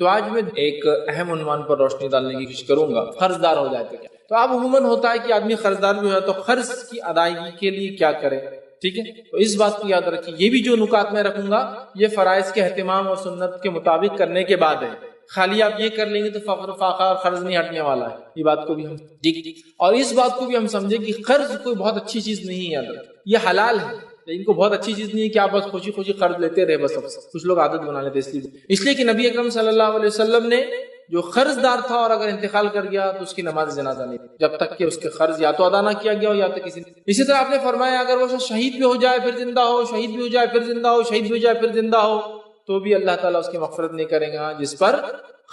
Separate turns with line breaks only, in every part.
تو آج میں ایک اہم عنوان پر روشنی ڈالنے کی کوشش کروں گا، قرض دار ہو جائے تو کیا۔ تو اب عموماً ہوتا ہے کہ آدمی قرض دار بھی ہو تو قرض کی ادائیگی کے لیے کیا کرے، ٹھیک ہے۔ تو اس بات کو یاد رکھیے، یہ بھی جو نکات میں رکھوں گا یہ فرائض کے اہتمام اور سنت کے مطابق کرنے کے بعد ہے۔ خالی آپ یہ کر لیں گے تو فقر فاقہ اور قرض نہیں ہٹنے والا ہے، یہ بات کو بھی ہم اور اس بات کو بھی ہم سمجھیں کہ قرض کوئی بہت اچھی چیز نہیں ہے، یاد رکھیں یہ حلال ہے لیکن کو بہت اچھی چیز نہیں ہے کہ آپ بس خوشی خوشی قرض لیتے رہے، بس کچھ لوگ عادت بنا لیتے اس لیے کہ نبی اکرم صلی اللہ علیہ وسلم نے جو قرض دار تھا اور اگر انتقال کر گیا تو اس کی نماز جنازہ نہیں جب تک کہ اس کے قرض یا تو ادا نہ کیا گیا ہو یا تو کسی نے۔ اسی طرح آپ نے فرمایا اگر وہ شہید بھی ہو جائے پھر زندہ ہو، شہید بھی ہو جائے پھر زندہ ہو، شہید بھی ہو جائے پھر زندہ ہو، تو بھی اللہ تعالیٰ اس کی مغفرت نہیں کرے گا جس پر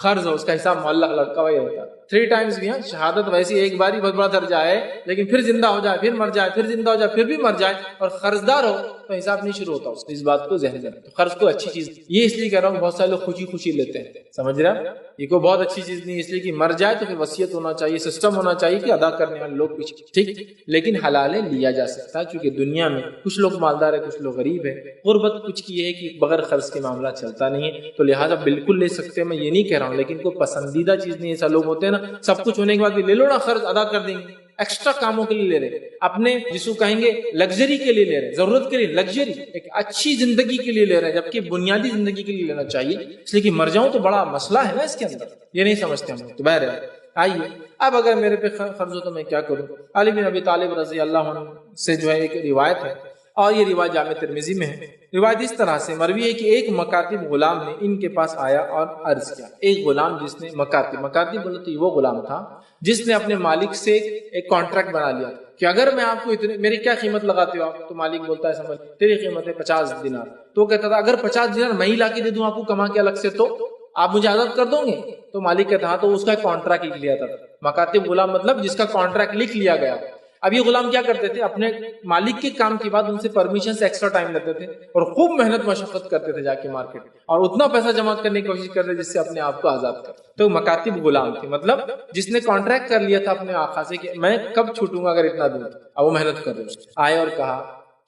قرض ہو، اس کا حساب معلق لڑکا ہوا ہوتا ہے۔ 3 times بھی شہادت ویسی ایک باری بہت بڑا درجہ ہے لیکن پھر زندہ ہو جائے پھر مر جائے پھر زندہ ہو جائے پھر بھی مر جائے اور قرض دار ہو تو حساب نہیں شروع ہوتا، اس بات کو ذہن میں رکھیں۔ قرض کو اچھی چیز یہ اس لیے کہہ رہا ہوں بہت سارے لوگ خوشی خوشی لیتے ہیں، سمجھ رہے ہیں یہ کوئی بہت اچھی چیز نہیں، اس لیے کہ مر جائے تو پھر وصیت ہونا چاہیے، سسٹم ہونا چاہیے کہ ادا کرنے والے لوگ پیچھے، ٹھیک۔ لیکن حلال ہے، لیا جا سکتا ہے چونکہ دنیا میں کچھ لوگ مالدار ہے کچھ لوگ غریب ہے، غربت کچھ کی ہے کہ بغیر قرض کے معاملہ چلتا نہیں ہے، تو لہٰذا بالکل لے سکتے ہیں، میں یہ نہیں کہہ رہا ہوں لیکن کوئی پسندیدہ چیز نہیں۔ ایسا لوگ ہوتے ہیں نا سب کچھ ہونے کے بعد بھی لے لو نا قرض ادا کر دیں گے، ایکسٹرا کاموں کے لیے لے رہے، اپنے جس کو کہیں گے لگژری کے لیے لے رہے، ضرورت کے لیے لگژری، ایک اچھی زندگی کے لیے لے رہے ہیں جبکہ بنیادی زندگی کے لیے لینا چاہیے، اس لیے کہ مر جاؤں تو بڑا مسئلہ ہے نا اس کے اندر، یہ نہیں سمجھتے ہم تو بہرحال۔ آئیے اب اگر میرے پہ قرض ہو تو میں کیا کروں۔ علی بن ابی طالب رضی اللہ عنہ سے جو ہے ایک روایت ہے اور یہ روایت جامع ترمذی میں ہے۔ روایت اس طرح سے مروی ہے کہ ایک مکاتب غلام نے ان کے پاس آیا اور عرض کیا، ایک غلام جس نے مکاتب بولے تو وہ غلام تھا جس نے اپنے مالک سے ایک کانٹریکٹ بنا لیا کہ اگر میں آپ کو اتنے میری کیا قیمت لگاتے ہو آپ، تو مالک بولتا ہے سمجھ تیری قیمت ہے 50 دینار، تو کہتا تھا اگر 50 دینار میں ہی لا کے دے دوں آپ کو کما کے الگ سے تو آپ مجھے آزاد کر دو گے؟ تو مالک کہتا ہاں، تو اس کا کانٹریکٹ لکھ لیا تھا۔ مکاتب غلام مطلب جس کا کانٹریکٹ لکھ لیا گیا۔ اب یہ غلام کیا کرتے تھے، اپنے مالک کے کام کے بعد ان سے پرمیشن سے ایکسٹرا ٹائم لیتے تھے اور خوب محنت مشقت کرتے تھے جا کے مارکیٹ اور اتنا پیسہ جمع کرنے کی کوشش کرتے جس سے اپنے آپ کو آزاد کر۔ تو مکاتب غلام تھے مطلب جس نے کانٹریکٹ کر لیا تھا اپنے آقا سے کہ میں کب چھوٹوں گا اگر اتنا دوں، اب وہ محنت کر رہے آئے اور کہا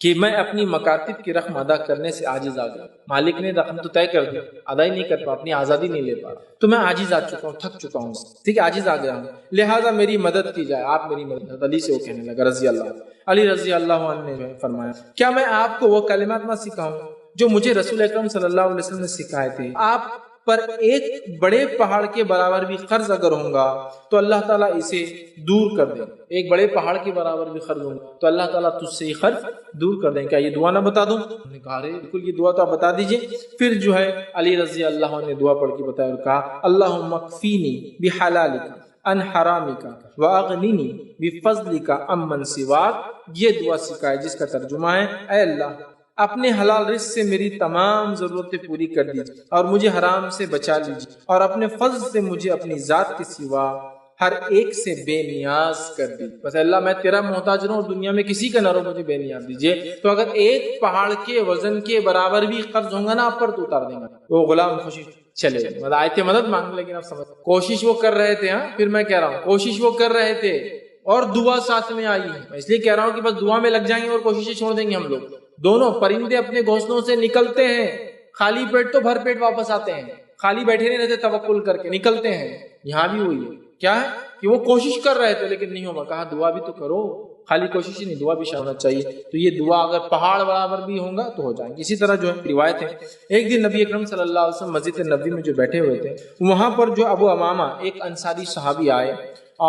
کہ میں اپنی مکاتب کی رقم ادا کرنے سے عاجز آ گیا، مالک نے رقم تو طے کر دی، ادا ہی نہیں کر پا، اپنی آزادی نہیں لے پا، تو میں عاجز آ چکا ہوں، تھک چکا ہوں، ٹھیک ہے عاجز آ گیا ہوں، لہٰذا میری مدد کی جائے، آپ میری مدد۔ علی سے وہ کہنے لگا رضی اللہ علی رضی اللہ عنہ نے فرمایا کیا میں آپ کو وہ کلمات نہ سکھاؤں جو مجھے رسول اکرم صلی اللہ علیہ وسلم نے سکھائے تھے؟ آپ پر ایک بڑے پہاڑ کے برابر بھی قرض اگر ہوگا تو اللہ تعالیٰ اسے دور کر دے، ایک بڑے پہاڑ کے برابر بھی قرض ہوگا تو اللہ تعالیٰ تجھ سے یہ قرض دور کر دیں، کیا یہ دعا نہ بتا دوں؟ انہوں نے کہا بالکل یہ دعا تو آپ بتا دیجئے۔ پھر جو ہے علی رضی اللہ عنہ نے دعا پڑھ کے بتایا اور کہا اللہم اکفینی بحلالک ان حرامک واغننی بفضلک عمن سواک، یہ دعا سکھائے جس کا ترجمہ ہے اے اللہ اپنے حلال رزق سے میری تمام ضرورتیں پوری کر دیجیے اور مجھے حرام سے بچا لیجیے اور اپنے فضل سے مجھے اپنی ذات کے سوا ہر ایک سے بے نیاز کر دی، بس اللہ میں تیرا محتاج رہوں اور دنیا میں کسی کا نہ رہو، مجھے بے نیاز دیجیے۔ تو اگر ایک پہاڑ کے وزن کے برابر بھی قرض ہوگا نا آپ پر تو اتار دیں گا۔ وہ غلام خوشی چلے مطلب آئے تھے مدد مانگ، لیکن آپ سمجھ کوشش وہ کر رہے تھے، ہاں پھر میں کہہ رہا ہوں کوشش وہ کر رہے تھے اور دعا ساتھ میں آئی ہے، میں اس لیے کہہ رہا ہوں کہ بس دعا میں لگ جائیں گے اور کوششیں چھوڑ دیں گے ہم لوگ۔ دونوں پرندے اپنے گھونسلوں سے نکلتے ہیں، خالی پیٹ تو بھر پیٹ واپس آتے ہیں، خالی بیٹھے نہیں رہتے، توکل کر کے نکلتے ہیں۔ یہاں بھی وہی ہے، کیا ہے کہ وہ کوشش کر رہے تھے لیکن نہیں ہوگا، کہا دعا بھی تو کرو، خالی کوشش ہی نہیں، دعا بھی شامل ہونا چاہیے۔ تو یہ دعا اگر پہاڑ برابر بھی ہوگا تو ہو جائیں گے۔ اسی طرح جو ہے روایت ہے ایک دن نبی اکرم صلی اللہ علیہ وسلم مسجد نبوی میں جو بیٹھے ہوئے تھے وہاں پر جو ابو امامہ ایک انصاری صحابی آئے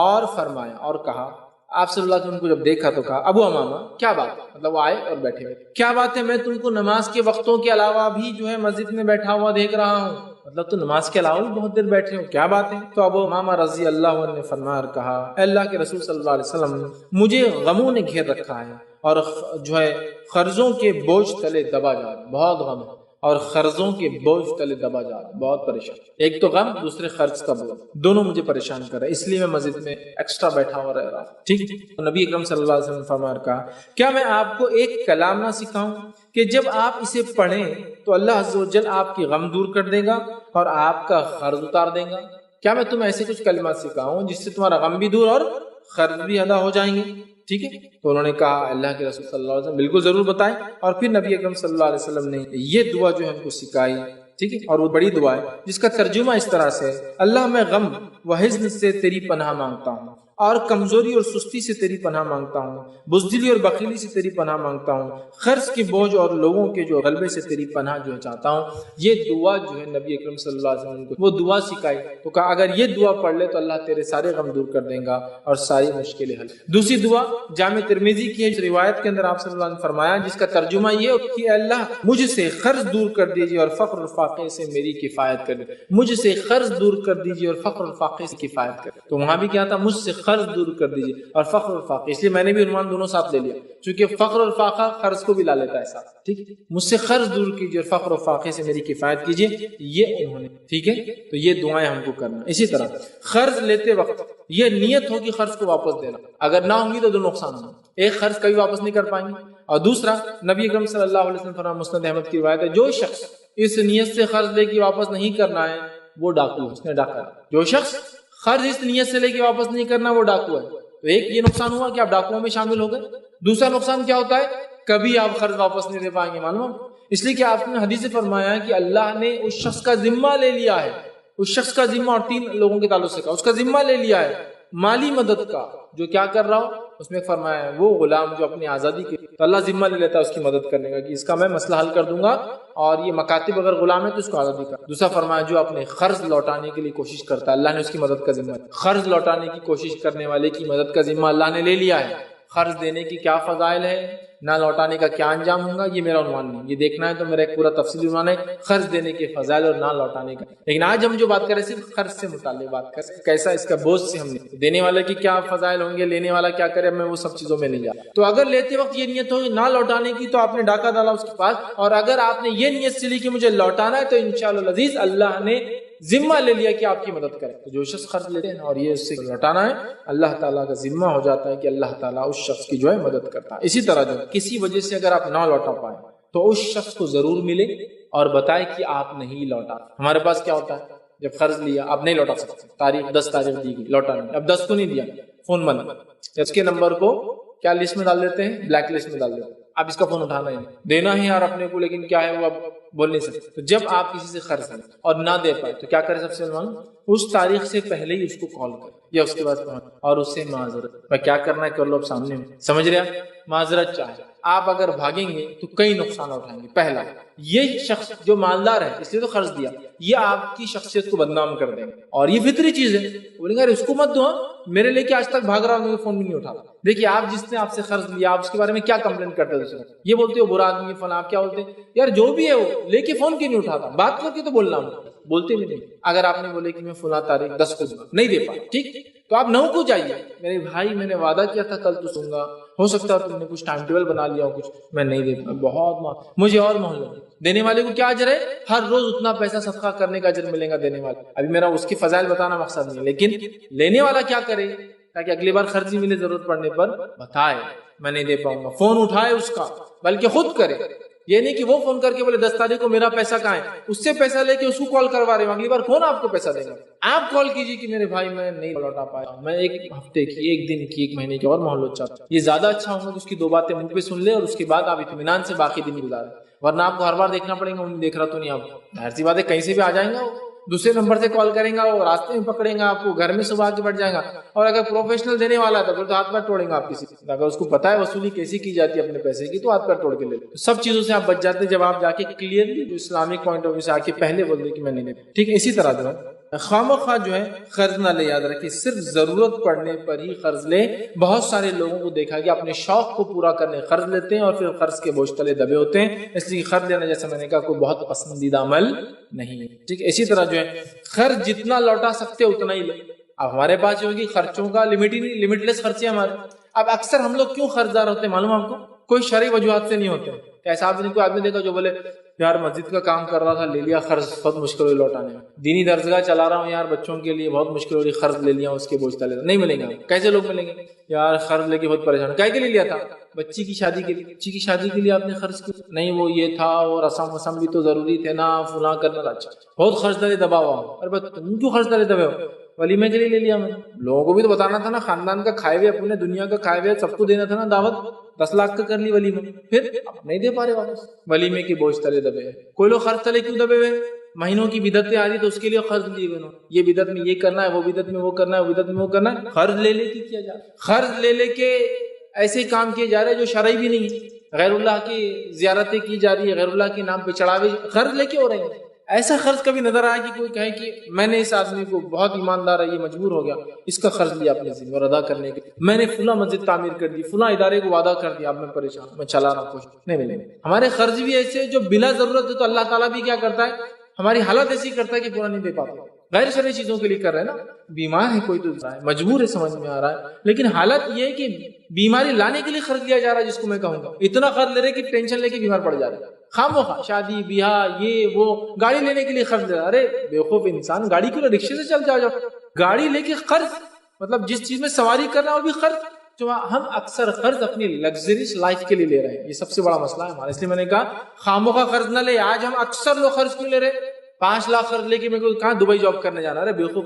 اور فرمایا اور کہا، آپ صلی اللہ علیہ وسلم کو جب دیکھا تو کہا ابو امامہ کیا بات ہے، مطلب وہ آئے اور بیٹھے ہوئے، کیا بات ہے میں تم کو نماز کے وقتوں کے علاوہ بھی جو ہے مسجد میں بیٹھا ہوا دیکھ رہا ہوں، مطلب تو نماز کے علاوہ بھی بہت دیر بیٹھے ہو، کیا بات ہے؟ تو ابو امامہ رضی اللہ عنہ نے فرمایا اور کہا اے اللہ کے رسول صلی اللہ علیہ وسلم مجھے غموں نے گھیر رکھا ہے اور جو ہے قرضوں کے بوجھ تلے دبا جا رہا، بہت غم ہے اور قرضوں کے بوجھ تلے دبا جا رہا، بہت پریشان، ایک تو غم دوسرے قرض کا بوجھ، دونوں مجھے پریشان کر رہا ہے، اس لیے میں مسجد میں ایکسٹرا بیٹھا ہوا رہ رہا ہوں، ٹھیک۔ نبی اکرم صلی اللہ علیہ وسلم فرمایا کہا کیا میں آپ کو ایک کلام نہ سکھاؤں کہ جب آپ اسے پڑھیں تو اللہ عز و جل آپ کی غم دور کر دے گا اور آپ کا قرض اتار دے گا؟ کیا میں تمہیں ایسے کچھ کلمات سکھاؤں جس سے تمہارا غم بھی دور اور قرض بھی ادا ہو جائیں گے؟ ٹھیک ہے، تو انہوں نے کہا اللہ کے رسول صلی اللہ علیہ وسلم بالکل ضرور بتائیں، اور پھر نبی اکرم صلی اللہ علیہ وسلم نے یہ دعا جو ہے ہم کو سکھائی، ٹھیک ہے، اور وہ بڑی دعا ہے جس کا ترجمہ اس طرح سے ہے، اللہ میں غم و حزن سے تیری پناہ مانگتا ہوں، اور کمزوری اور سستی سے تیری پناہ مانگتا ہوں، بزدلی اور بخیلی سے تیری پناہ مانگتا ہوں، خرچ کے بوجھ اور لوگوں کے جو غلبے سے تیری پناہ جو ہے چاہتا ہوں۔ یہ دعا جو ہے نبی اکرم صلی اللہ علیہ وسلم کو وہ دعا سکھائی، تو کہا اگر یہ دعا پڑھ لے تو اللہ تیرے سارے غم دور کر دے گا اور ساری مشکلیں حل۔ دوسری دعا جامع ترمذی کی ہے، اس روایت کے اندر آپ صلی اللہ علیہ وسلم نے فرمایا جس کا ترجمہ یہ ہے کہ اللہ مجھ سے قرض دور کر دیجیے اور فقر اور فاقے سے میری کفایت کر دیجیے، مجھ سے قرض دور کر دیجیے اور فقر اور فاقے سے کفایت کر دیجیے۔ تو وہاں بھی کیا تھا، مجھ سے قرض دور کر دیجیے اور فقر اور فاقے، اس لیے میں نے بھی عنوان دونوں ساتھ لے لیا، چونکہ فقر اور فاقہ قرض کو بھی لا لیتا ہے ساتھ، ٹھیک ہے، مجھ سے قرض دور کیجیے اور فقر اور فاقے سے میری کفایت کیجیے، یہ انہوں نے، ٹھیک ہے، تو یہ دعائیں ہم کو کرنا۔ اسی طرح قرض لیتے وقت یہ نیت ہوگی قرض کو واپس دینا، اگر نہ ہوگی تو دو نقصان ہوگا، ایک قرض کبھی واپس نہیں کر پائیں گے، اور دوسرا نبی اکرم صلی اللہ علیہ وسلم فرمایا، مسند احمد کی روایت ہے، جو شخص اس نیت سے قرض لے کے واپس نہیں کرنا ہے وہ ڈاکو ہے، اس نے ڈاکہ، جو شخص قرض اس نیت سے لے کے واپس نہیں کرنا وہ ڈاکو ہے۔ تو ایک یہ نقصان ہوا کہ آپ ڈاکوؤں میں شامل ہو گئے، دوسرا نقصان کیا ہوتا ہے، کبھی آپ قرض واپس نہیں دے پائیں گے، معلوم، اس لیے کہ آپ نے حدیث سے فرمایا کہ اللہ نے اس شخص کا ذمہ لے لیا ہے، اس شخص کا ذمہ، اور تین لوگوں کے تعلق سے کہا، اس کا ذمہ لے لیا ہے مالی مدد کا، جو کیا کر رہا ہو، اس میں فرمایا ہے وہ غلام جو اپنی آزادی کے، تو اللہ ذمہ لے لیتا ہے اس کی مدد کرنے کا کہ اس کا میں مسئلہ حل کر دوں گا، اور یہ مکاتب اگر غلام ہے تو اس کو آزادی کا۔ دوسرا فرمایا جو اپنے قرض لوٹانے کے لیے کوشش کرتا ہے، اللہ نے اس کی مدد کا ذمہ، قرض لوٹانے کی کوشش کرنے والے کی مدد کا ذمہ اللہ نے لے لیا ہے۔ قرض دینے کی کیا فضائل ہے، نہ لوٹانے کا کیا انجام ہوگا، یہ میرا عنوان نہیں، یہ دیکھنا ہے تو میرا ایک پورا تفصیلی عنوان ہے قرض دینے کے فضائل اور نہ لوٹانے کا، لیکن آج ہم جو بات کر رہے ہیں صرف قرض سے متعلق بات کر، کیسا اس کا بوجھ سے ہم نے، دینے والے کی کیا فضائل ہوں گے، لینے والا کیا کرے، میں وہ سب چیزوں میں نہیں جاتا۔ تو اگر لیتے وقت یہ نیت ہوگی نہ لوٹانے کی تو آپ نے ڈاکہ ڈالا اس کے پاس، اور اگر آپ نے یہ نیت سے لی کہ مجھے لوٹانا ہے تو انشاءاللہ العزیز اللہ نے ذمہ لے لیا کہ آپ کی مدد کرے۔ تو جو شخص قرض لیتے ہیں اور یہ اس سے لوٹانا ہے، اللہ تعالیٰ کا ذمہ ہو جاتا ہے کہ اللہ تعالیٰ اس شخص کی جو ہے مدد کرتا ہے۔ اسی طرح جو کسی وجہ سے اگر آپ نہ لوٹا پائیں تو اس شخص کو ضرور ملے اور بتائے کہ آپ نہیں لوٹا۔ ہمارے پاس کیا ہوتا ہے، جب قرض لیا آپ نہیں لوٹا سکتے، تاریخ 10 تاریخ دی گئی، لوٹا نہیں، اب 10 کو نہیں دیا، فون بند، اس کے نمبر کو کیا لسٹ میں ڈال دیتے ہیں، بلیک لسٹ میں ڈال دیتے ہیں، اب اس کا فون اٹھانا ہی نہیں، دینا ہی یار اپنے کو، لیکن کیا ہے وہ اب بول نہیں سکتے۔ تو جب آپ کسی سے قرض لیں اور نہ دے پائے تو کیا کریں، سب سے معلوم، اس تاریخ سے پہلے ہی اس کو کال کریں یا اس کے بعد پہنچ اور اس سے معذرت، میں کیا کرنا ہے کر لو، اب سامنے میں سمجھ رہے ہیں، معذرت چاہے۔ آپ اگر بھاگیں گے تو کئی نقصان اٹھائیں گے۔ پہلا، یہ شخص جو مالدار ہے اس لیے تو قرض دیا، یہ آپ کی شخصیت کو بدنام کر دیں گے، اور یہ فطری چیز ہے، بولیں گے اس کو مت دو، میرے لے کے آج تک بھاگ رہا ہوں، فون بھی نہیں اٹھا۔ دیکھیے آپ جس نے آپ سے قرض لیا، آپ اس کے بارے میں کیا کمپلین کرتے ہیں، دوسرے یہ بولتے ہو برا آدمی فلاں، آپ کیا بولتے ہیں، یار جو بھی ہے وہ لے کے فون کیوں نہیں اٹھاتا، بات کر کے تو بولنا، بولتے بھی نہیں۔ اگر آپ نے بولے کہ میں فلاں تاریخ 10 کو نہیں دے پا، ٹھیک، تو آپ 9 کو جائیے، میرے بھائی میں نے وعدہ کیا تھا کل تو سوں گا، ہو سکتا ہے تم نے کچھ ٹائم ٹیبل بنا لیا ہو، کچھ میں نہیں دے پا، بہت مجھے اور محلت۔ دینے والے کو کیا اجر ہے، ہر روز اتنا پیسہ صدقہ کرنے کا اجر ملے گا دینے والے۔ ابھی میرا اس کی فضائل بتانا مقصد نہیں ہے، لیکن لینے والا کیا کرے تاکہ اگلی بار خرچی ملے، ضرورت پڑنے پر بتائے میں نہیں دے پاؤں گا، فون اٹھائے اس کا، بلکہ خود کرے، یہ نہیں کہ وہ فون کر کے بولے 10 تاریخ کو میرا پیسہ کہاں ہے، اس سے پیسہ لے کے اس کو کال کروا رہے ہوں، اگلی بار کون آپ کو پیسہ دے گا؟ آپ کال کیجیے کہ میرے بھائی میں نہیں لوٹا پایا، میں ایک ہفتے کی، ایک دن کی، ایک مہینے کی اور مہلت چاہتا ہوں۔ یہ زیادہ اچھا ہوگا کہ اس کی 2 باتیں منہ پہ سن لے اور اس کے بعد آپ اطمینان سے باقی دن گزاریں، ورنہ آپ کو ہر بار دیکھنا پڑے گا، انہیں دیکھ رہا تو نہیں، آپ ظاہر سی بات ہے کہیں سے بھی آ جائیں گا، دوسرے نمبر سے کال کریں گا، وہ راستے میں پکڑیں گا آپ کو، گھر میں صبح کے بیٹھ جائیں گا، اور اگر پروفیشنل دینے والا ہے تو ہاتھ پیر توڑیں گا آپ کسی، اگر اس کو پتا ہے وصولی کیسی کی جاتی ہے اپنے پیسے کی تو ہاتھ پیر توڑ کے لے لیں۔ سب چیزوں سے آپ بچ جاتے ہیں جب آپ جا کے کلیئرلی جو اسلامک پوائنٹ آف ویو سے آ کے پہلے بول دیں کہ میں نہیں دیتا، ٹھیک ہے۔ اسی طرح جو ہے خواہ جو ہے قرض نہ لے، یاد رکھیں صرف ضرورت پڑنے پر ہی قرض لیں۔ بہت سارے لوگوں کو دیکھا گیا اپنے شوق کو پورا کرنے قرض لیتے ہیں اور پھر قرض کے بوجھ تلے دبے ہوتے ہیں، اس لیے قرض لینا جیسا میں نے کہا کوئی بہت پسندیدہ عمل نہیں ہے، ٹھیک ہے۔ اسی طرح جو ہے قرض جتنا لوٹا سکتے اتنا ہی لیں۔ اب ہمارے پاس جو ہوگی خرچوں کا لمٹ ہی نہیں، لمٹ لیس خرچے ہمارے۔ اب اکثر ہم لوگ کیوں قرض دار ہوتے ہیں معلوم آپ کو، کوئی شرعی وجوہات سے نہیں ہوتے۔ ایسا آپ نے کوئی آدمی دیکھا جو بولے یار مسجد کا کام کر رہا تھا، لے لیا قرض، بہت مشکل ہوئی لوٹانے میں، دینی درسگاہ چلا رہا ہوں یار بچوں کے لیے، بہت مشکل ہو رہی، قرض لے لیا، اس کے بوجھ تلے نہیں ملیں گے۔ کیسے لوگ ملیں گے، یار قرض لے کے بہت پریشان، کہے کے لیے لیا تھا، بچی کی شادی کے لیے، بچی کی شادی کے لیے آپ نے قرض کیا، نہیں وہ یہ تھا اور رسم وسم بھی تو ضروری تھے نا، فلاں کرنا تھا، اچھا بہت قرض دارے دبا ہوا، ارے تم کیوں قرض دارے دبے ہو، ولیمے کے لیے لے لیا میں نے، لوگوں کو بھی تو بتانا تھا نا، خاندان کا کھائے ہوئے، اپنے دنیا کا کھائے ہوئے سب کو دینا تھا نا دعوت، 10 لاکھ کا کر لی ولیمہ، پھر نہیں دے پا رہے واپس، ولیمے کی بوجھ تلے دبے ہیں۔ کوئی لوگ قرض تلے کیوں دبے ہوئے، مہینوں کی بدعتیں آ رہی تو اس کے لیے قرض لیے بنو، یہ بدعت میں یہ کرنا ہے، وہ بدعت میں وہ کرنا ہے، وہ بدعت میں وہ کرنا ہے، قرض لے لے کے کیا جا رہا ہے، قرض لے لے کے ایسے کام کیے جا رہے ہیں جو شرعی بھی نہیں ہے، غیر اللہ کی زیارتیں کی جا رہی ہے، غیر اللہ کے نام پہ چڑھاوے قرض لے کے ہو رہے ہیں۔ ایسا قرض کبھی نظر آیا کہ کوئی کہے کہ میں نے اس آدمی کو بہت ایماندار ہے، یہ مجبور ہو گیا، اس کا قرض لیا اپنے ذمہ اور ادا کرنے کے، میں نے فلاں مسجد تعمیر کر دی، فلاں ادارے کو وعدہ کر دیا، اب میں پریشان ہوں، میں چلا رہا ہوں، کچھ نہیں ملے۔ ہمارے قرض بھی ایسے جو بلا ضرورت ہے، تو اللہ تعالیٰ بھی کیا کرتا ہے، ہماری حالت ایسی کرتا ہے کہ پورا نہیں دے پاتا، غیر شرعی چیزوں کے لیے کر رہے ہیں نا، بیمار ہے کوئی تو مجبور ہے، سمجھ میں آ رہا ہے، لیکن حالت یہ ہے کہ بیماری لانے کے لیے قرض لیا جا رہا ہے، جس کو میں کہوں گا اتنا قرض لے رہے کہ ٹینشن لے کے بیمار پڑ جا رہا ہے، خاموخواہ شادی بیاہ یہ وہ گاڑی لینے کے لیے قرض لے رہا ہے۔ ارے بیوقوف انسان، گاڑی کیوں نہ رکشے سے چل جاؤ، گاڑی لے کے قرض، مطلب جس چیز میں سواری کرنا وہ بھی قرض۔ جو ہم اکثر قرض اپنی لگژریس لائف کے لیے لے رہے ہیں، یہ سب سے بڑا مسئلہ ہے ہمارا، اس لیے میں نے کہا خاموخواہ قرض نہ لے۔ آج ہم اکثر لوگ قرض کیوں لے رہے؟ 5 لاکھ قرض لے کے میرے کو کہاں دبئی جاب کرنے جانا ہے، بیوقوف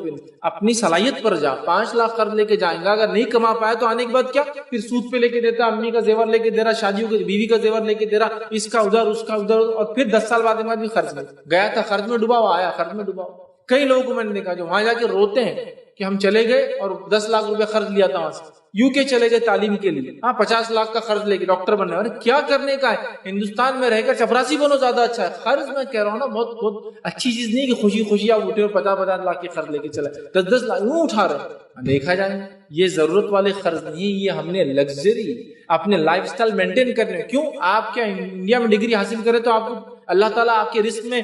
اپنی صلاحیت پر جا، 5 لاکھ قرض لے کے جائیں گا، اگر نہیں کما پایا تو آنے کے بعد کیا، پھر سود پہ لے کے دیتا، امی کا زیور لے کے دے رہا، شادیوں کے بیوی کا زیور لے کے دے رہا، اس کا ادھر اس کا ادھر، اور پھر 10 سال بعد بھی قرض میں گیا تھا، قرض میں ڈوبا ہوا آیا، قرض میں ڈوبا ہوا۔ کئی لوگوں کو میں نے دیکھا جو وہاں جا کے روتے ہیں کہ ہم چلے گئے اور 10 لاکھ روپے قرض لیا تھا وہاں سے، یو کے چلے گئے تعلیم کے لیے، 50 لاکھ کا قرض لے کے ڈاکٹر بننے، اور کیا کرنے کا ہے، ہندوستان میں رہ کر چپراسی بنو زیادہ اچھا ہے۔ قرض میں کہہ رہا ہوں نا، بہت اچھی چیز نہیں کہ خوشی خوشی آپ اٹھے اور 50 لاکھ کے قرض لے کے چلے، 10 لاکھ یوں اٹھا رہے، دیکھا جائے یہ ضرورت والے قرض نہیں، یہ ہم نے لگژری اپنے لائف سٹائل مینٹین کرنے۔ کیوں؟ آپ کیا انڈیا میں ڈگری حاصل کرے تو آپ کو اللہ تعالیٰ آپ کے رزق میں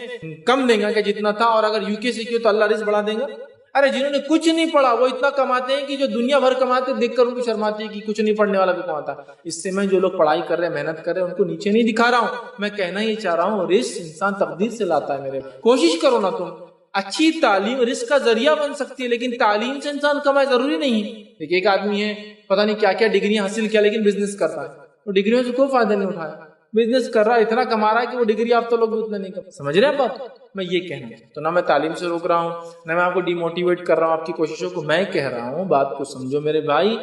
کم دیں گا کہ جتنا تھا، اور اگر یو کے سے کیے تو اللہ رزق بڑھا دیں گا؟ ارے جنہوں نے کچھ نہیں پڑھا وہ اتنا کماتے ہیں کہ جو دنیا بھر کماتے دیکھ کر ان کو شرماتے ہیں کہ کچھ نہیں پڑھنے والا بھی کماتا۔ اس سے میں جو لوگ پڑھائی کر رہے ہیں، محنت کر رہے ہیں، ان کو نیچے نہیں دکھا رہا ہوں، میں کہنا یہ چاہ رہا ہوں رزق انسان تقدیر سے لاتا ہے۔ میرے کوشش کرو نا تم، اچھی تعلیم رزق کا ذریعہ بن سکتی ہے، لیکن تعلیم سے انسان کمائے ضروری نہیں۔ دیکھیے ایک آدمی ہے پتہ نہیں کیا کیا ڈگریاں حاصل کیا، لیکن بزنس کرتا ہے، وہ ڈگریوں سے کوئی فائدہ نہیں اٹھایا، بزنس کر رہا ہے، اتنا کما رہا ہے کہ وہ ڈگری آپ تو لوگ اتنا نہیں کر سمجھ رہے ہیں بات۔ میں یہ کہنا تو نہ میں تعلیم سے روک رہا ہوں، نہ میں آپ کو ڈی موٹیویٹ کر رہا ہوں آپ کی کوششوں کو، میں کہہ رہا ہوں بات کو سمجھو میرے بھائی،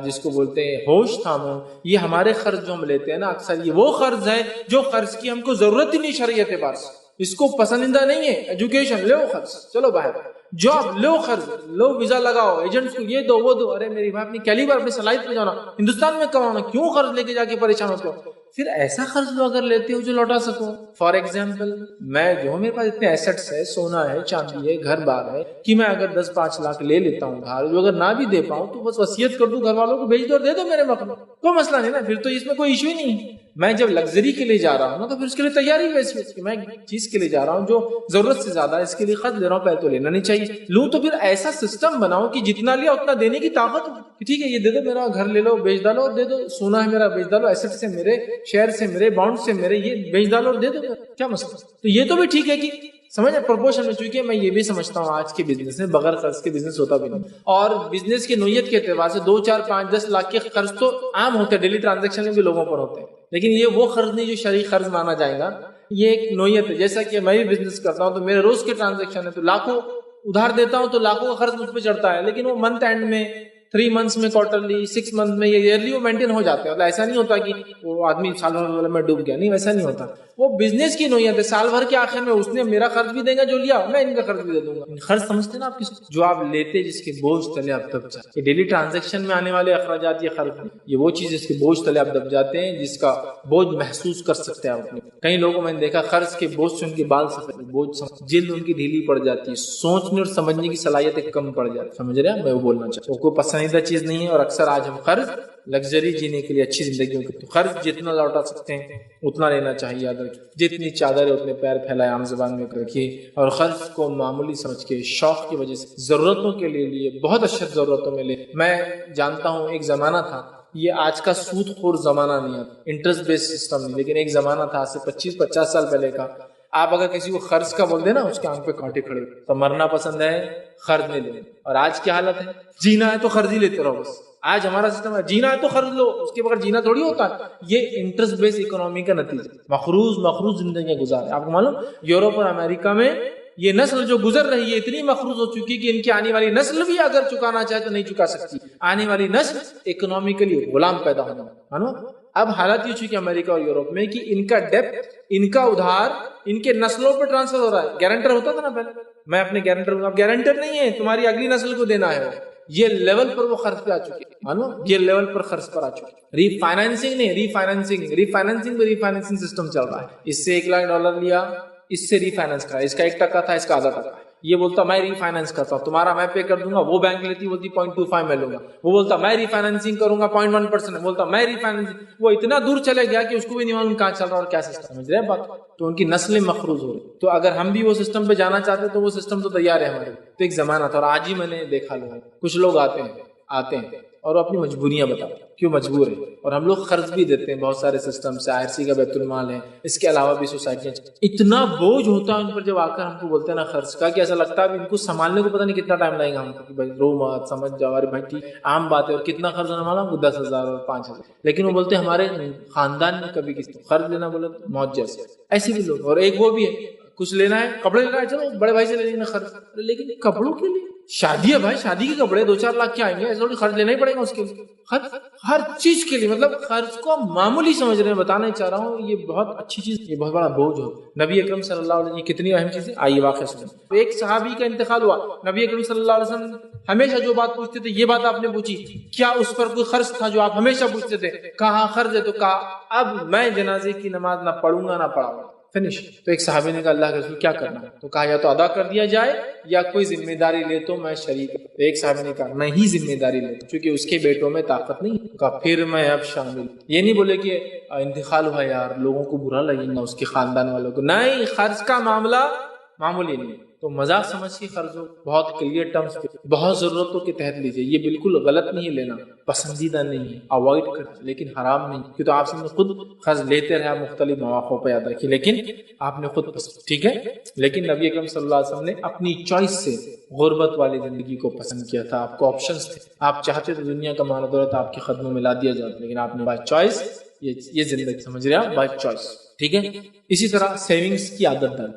جس کو بولتے ہیں ہوش تھامو۔ یہ ہمارے قرض جو ہم لیتے ہیں نا، اکثر یہ وہ قرض ہے جو قرض کی ہم کو ضرورت ہی نہیں شریعت اعتبار سے، اس کو پسندیدہ نہیں ہے۔ ایجوکیشن لو قرض، چلو باہر، جاب لو قرض، لو ویزا لگاؤ، ایجنٹس کو یہ دو وہ دو، ارے میری بھائی اپنی کیلیبر اپنی صلاحیت پہ جانا، ہندوستان میں کمانا، کیوں قرض لے کے جا کے پریشان ہوتے ہو؟ پھر ایسا قرض لو اگر لیتے ہو جو لوٹا سکو۔ فار ایگزامپل میں جو میرے پاس اتنے ایسٹس ہے، سونا ہے، چاندی ہے، گھر بار ہے، کہ میں اگر 10-5 لاکھ لے لیتا ہوں ادھار، جو اگر نہ بھی دے پاؤں تو بس وصیت کر دوں، گھر والوں کو بھیج دو اور دے دو میرے مقام، کوئی مسئلہ نہیں نا، پھر تو اس میں کوئی ایشو ہی نہیں۔ میں جب لگژری کے لیے جا رہا ہوں نا تو پھر اس کے لیے تیاری ویسی ہے کہ میں چیز کے لیے جا رہا ہوں جو ضرورت سے زیادہ ہے، اس کے لیے قرض لے رہا ہوں، پہلے تو لینا نہیں چاہیے، لوں تو پھر ایسا سسٹم بناؤ کہ جتنا لیا اتنا دینے کی طاقت ہو، ٹھیک ہے یہ دے دو، میرا گھر لے لو بیچ ڈالو اور دے دو، سونا ہے میرا بیچ ڈالو، ایسٹ سے میرے، شیئر سے میرے، بانڈ سے میرے، یہ بیچ ڈالو اور دے دو، کیا مسئلہ؟ تو یہ تو بھی ٹھیک ہے کہ سمجھ پروپورشن میں، چونکہ میں یہ بھی سمجھتا ہوں آج کے بزنس میں بغیر قرض کے بزنس ہوتا بھی نہیں، اور بزنس کی نوعیت کے اعتبار سے 2, 4, 5, 10 لاکھ کے قرض تو عام ہوتے ہیں، ڈیلی ٹرانزیکشن میں بھی لوگوں پر ہوتے ہیں، لیکن یہ وہ قرض نہیں جو شرعی قرض مانا جائے گا، یہ ایک نوعیت ہے۔ جیسا کہ میں بھی بزنس کرتا ہوں تو میرے روز کے ٹرانزیکشن ہے، تو لاکھوں ادھار دیتا ہوں تو لاکھوں کا قرض مجھ پہ چڑھتا ہے، لیکن وہ منتھ اینڈ میں 3 منتھس میں، کوارٹرلی، 6 منتھ میں، یہ ایئرلی وہ مینٹین ہو جاتے ہیں، مطلب ایسا نہیں ہوتا کہ وہ آدمی سال بھر میں ڈوب گیا، نہیں ویسا نہیں ہوتا، وہ بزنس کی نوعیت ہے، سال بھر کے آخر میں اس نے میرا قرض بھی دے گا جو لیا، میں ان کا قرض بھی دے دوں گا۔ قرض سمجھتے نا آپ کس جو آپ لیتے جس کے بوجھ تلے آپ دب جاتے، یہ ڈیلی ٹرانزیکشن میں آنے والے اخراجات، یہ قرض یہ وہ چیز جس کے بوجھ تلے آپ دب جاتے ہیں، جس کا بوجھ محسوس کر سکتے ہیں آپ۔ کئی لوگوں میں نے دیکھا قرض کے بوجھ سے ان کے بال سفید، بوجھ جلد ان کی ڈھیلی پڑ جاتی ہے، سوچنے اور سمجھنے کی صلاحیت کم پڑ جاتی ہے، سمجھ رہے ہیں؟ میں وہ بولنا چاہتا ہوں کوئی پسندیدہ چیز نہیں ہے، اور اکثر آج ہم قرض لگژری جینے کے لیے، اچھی زندگیوں کے تو قرض جتنا لوٹا سکتے ہیں اتنا لینا چاہیے، یاد رکھیے جتنی چادر ہے اتنے پیر پھیلائے، عام زبان میں رکھیے، اور قرض کو معمولی سمجھ کے شوق کی وجہ سے ضرورتوں کے لیے بہت اشد ضرورتوں میں لے۔ میں جانتا ہوں ایک زمانہ تھا، یہ آج کا سود خور زمانہ نہیں ہے، انٹرسٹ بیس سسٹم نہیں، لیکن ایک زمانہ تھا سے 25-50 سال پہلے کا، آپ اگر کسی کو قرض کا بول دیں نا اس کے آنکھ پہ کانٹے کھڑے، تو مرنا پسند ہے قرض نہیں لیں۔ اور آج کی حالت ہے جینا ہے تو قرض ہی لیتے رہو، بس آج ہمارا سسٹم ہے جینا ہے تو قرض لو، اس کے بغیر جینا تھوڑی ہوتا ہے۔ یہ انٹرسٹ بیس اکنامی کا نتیجہ، مقروض زندگیاں گزار۔ آپ کو معلوم یورپ اور امریکہ میں یہ نسل جو گزر رہی ہے اتنی مقروض ہو چکی کہ ان کی آنے والی نسل بھی اگر چکانا چاہے تو نہیں چکا سکتی، آنے والی نسل اکنامکلی غلام پیدا ہونا، اب حالت یہ چکی امریکہ اور یورپ میں کہ ان کا ڈیپ، ان کا ادھار ان کے نسلوں پہ ٹرانسفر ہو رہا ہے. گارنٹر ہوتا تھا نا پہلے، میں اپنے گارنٹر ہوں، اب گارنٹر نہیں ہے، تمہاری اگلی نسل کو دینا ہے. یہ لیول پر وہ خرچ پہ آ چکے ہیں، مانو یہ لیول پر خرچ پر آ چکے. ری فائنینسنگ نہیں، ری فائنینسنگ سسٹم چل رہا ہے. اس سے $1,00,000 لیا، اس سے ری فائنینس کرا، اس کا 1% تھا، اس کا آدھا ٹکا. یہ بولتا میں ری فائنینس کرتا ہوں، تمہارا میں پے کر دوں گا. وہ بینک لیتی بولتی 0.25 میں لوں گا. وہ بولتا میں ری فائنینسنگ کروں گا 0.1%، بولتا میں ری فائنینسنگ. وہ اتنا دور چلے گیا کہ اس کو بھی نہیں معلوم کہاں چل رہا اور کیا سسٹم. سمجھ رہے ہیں بات؟ تو ان کی نسلیں مخروض ہو رہی. تو اگر ہم بھی وہ سسٹم پہ جانا چاہتے تو وہ سسٹم تو تیار ہے ہمارے. تو ایک زمانہ تھا، اور آج ہی میں نے دیکھا لوگ، کچھ لوگ آتے ہیں اور اپنی مجبوریاں بتاتے ہیں کیوں مجبور ہیں. اور ہم لوگ خرچ بھی دیتے ہیں بہت سارے سسٹم سے. IRC کا بیت المال ہے، اس کے علاوہ بھی سوسائٹیاں. اتنا بوجھ ہوتا ہے ان پر جب آ کر ہم کو بولتے ہیں نا خرچ کا، کہ ایسا لگتا ہے ان کو سنبھالنے کو پتہ نہیں کتنا ٹائم لگے گا ہم کو. کہ بھائی رو مت، سمجھ جاؤ. ارے بھائی عام بات ہے. اور کتنا خرچ ہونے والا ہم کو 10,000 اور 5,000. لیکن وہ بولتے ہیں ہمارے خاندان میں کبھی کسی کو خرچ لینا بولے موت جیسے. ایسے بھی لوگ. اور ایک وہ بھی ہے، کچھ لینا ہے، کپڑے لینا ہے، چلو بڑے بھائی سے لے لینا خرچ. لیکن کپڑوں کے لیے شادی ہے بھائی، شادی کے کپڑے 2-4 لاکھ کے آئیں گے، ایسا تھوڑی خرچ لینا ہی پڑے گا اس کے لیے. ہر چیز کے لیے مطلب خرچ کو معمولی سمجھ رہے ہیں. بتانا چاہ رہا ہوں یہ بہت اچھی چیز، یہ بہت بڑا بوجھ ہو. نبی اکرم صلی اللہ علیہ وسلم یہ کتنی اہم چیز ہے. آئیے واقعہ سنیں. ایک صحابی کا انتقال ہوا، نبی اکرم صلی اللہ علیہ وسلم ہمیشہ جو بات پوچھتے تھے، یہ بات آپ نے پوچھی، کیا اس پر کوئی خرچ تھا جو آپ ہمیشہ پوچھتے تھے؟ کہا خرچ ہے. تو کہا اب میں جنازے کی نماز نہ پڑھوں گا نہ پڑھاؤں گا. فنش. تو ایک صحابی نے کہا اللہ کے رسول کیا کرنا ہے؟ تو کہا یا تو ادا کر دیا جائے یا کوئی ذمہ داری لے تو میں شریک. ایک صحابی نے کہا میں ہی ذمہ داری لیتا کیونکہ اس کے بیٹوں میں طاقت نہیں. کہا پھر میں اب شامل. یہ نہیں بولے کہ انتقال ہوا یار لوگوں کو برا لگے گا، اس کے خاندان والوں کو. نہیں، خرچ کا معاملہ معمولی نہیں. تو مذاق سمجھ کے خرچ ہو، بہت کلیئر ٹرمز پہ، بہت ضرورتوں کے تحت لیجیے. یہ بالکل غلط نہیں ہے لینا، پسندیدہ نہیں ہے، اوائڈ کر، لیکن حرام نہیں. کہ تو آپ سے خود خرچ لیتے رہے مختلف مواقع پہ، یاد رکھیے، لیکن آپ نے خود پسند. ٹھیک ہے. لیکن نبی اکرم صلی اللہ علیہ وسلم نے اپنی چوائس سے غربت والی زندگی کو پسند کیا تھا. آپ کو آپشنز تھے، آپ چاہتے تو دنیا کا مال و دولت آپ کے قدموں میں لا دیا جاتا، لیکن آپ نے بائی چوائس یہ زندگی، سمجھ رہے ہیں، بائی چوائس. ٹھیک ہے. اسی طرح سیونگز کی عادت ڈال.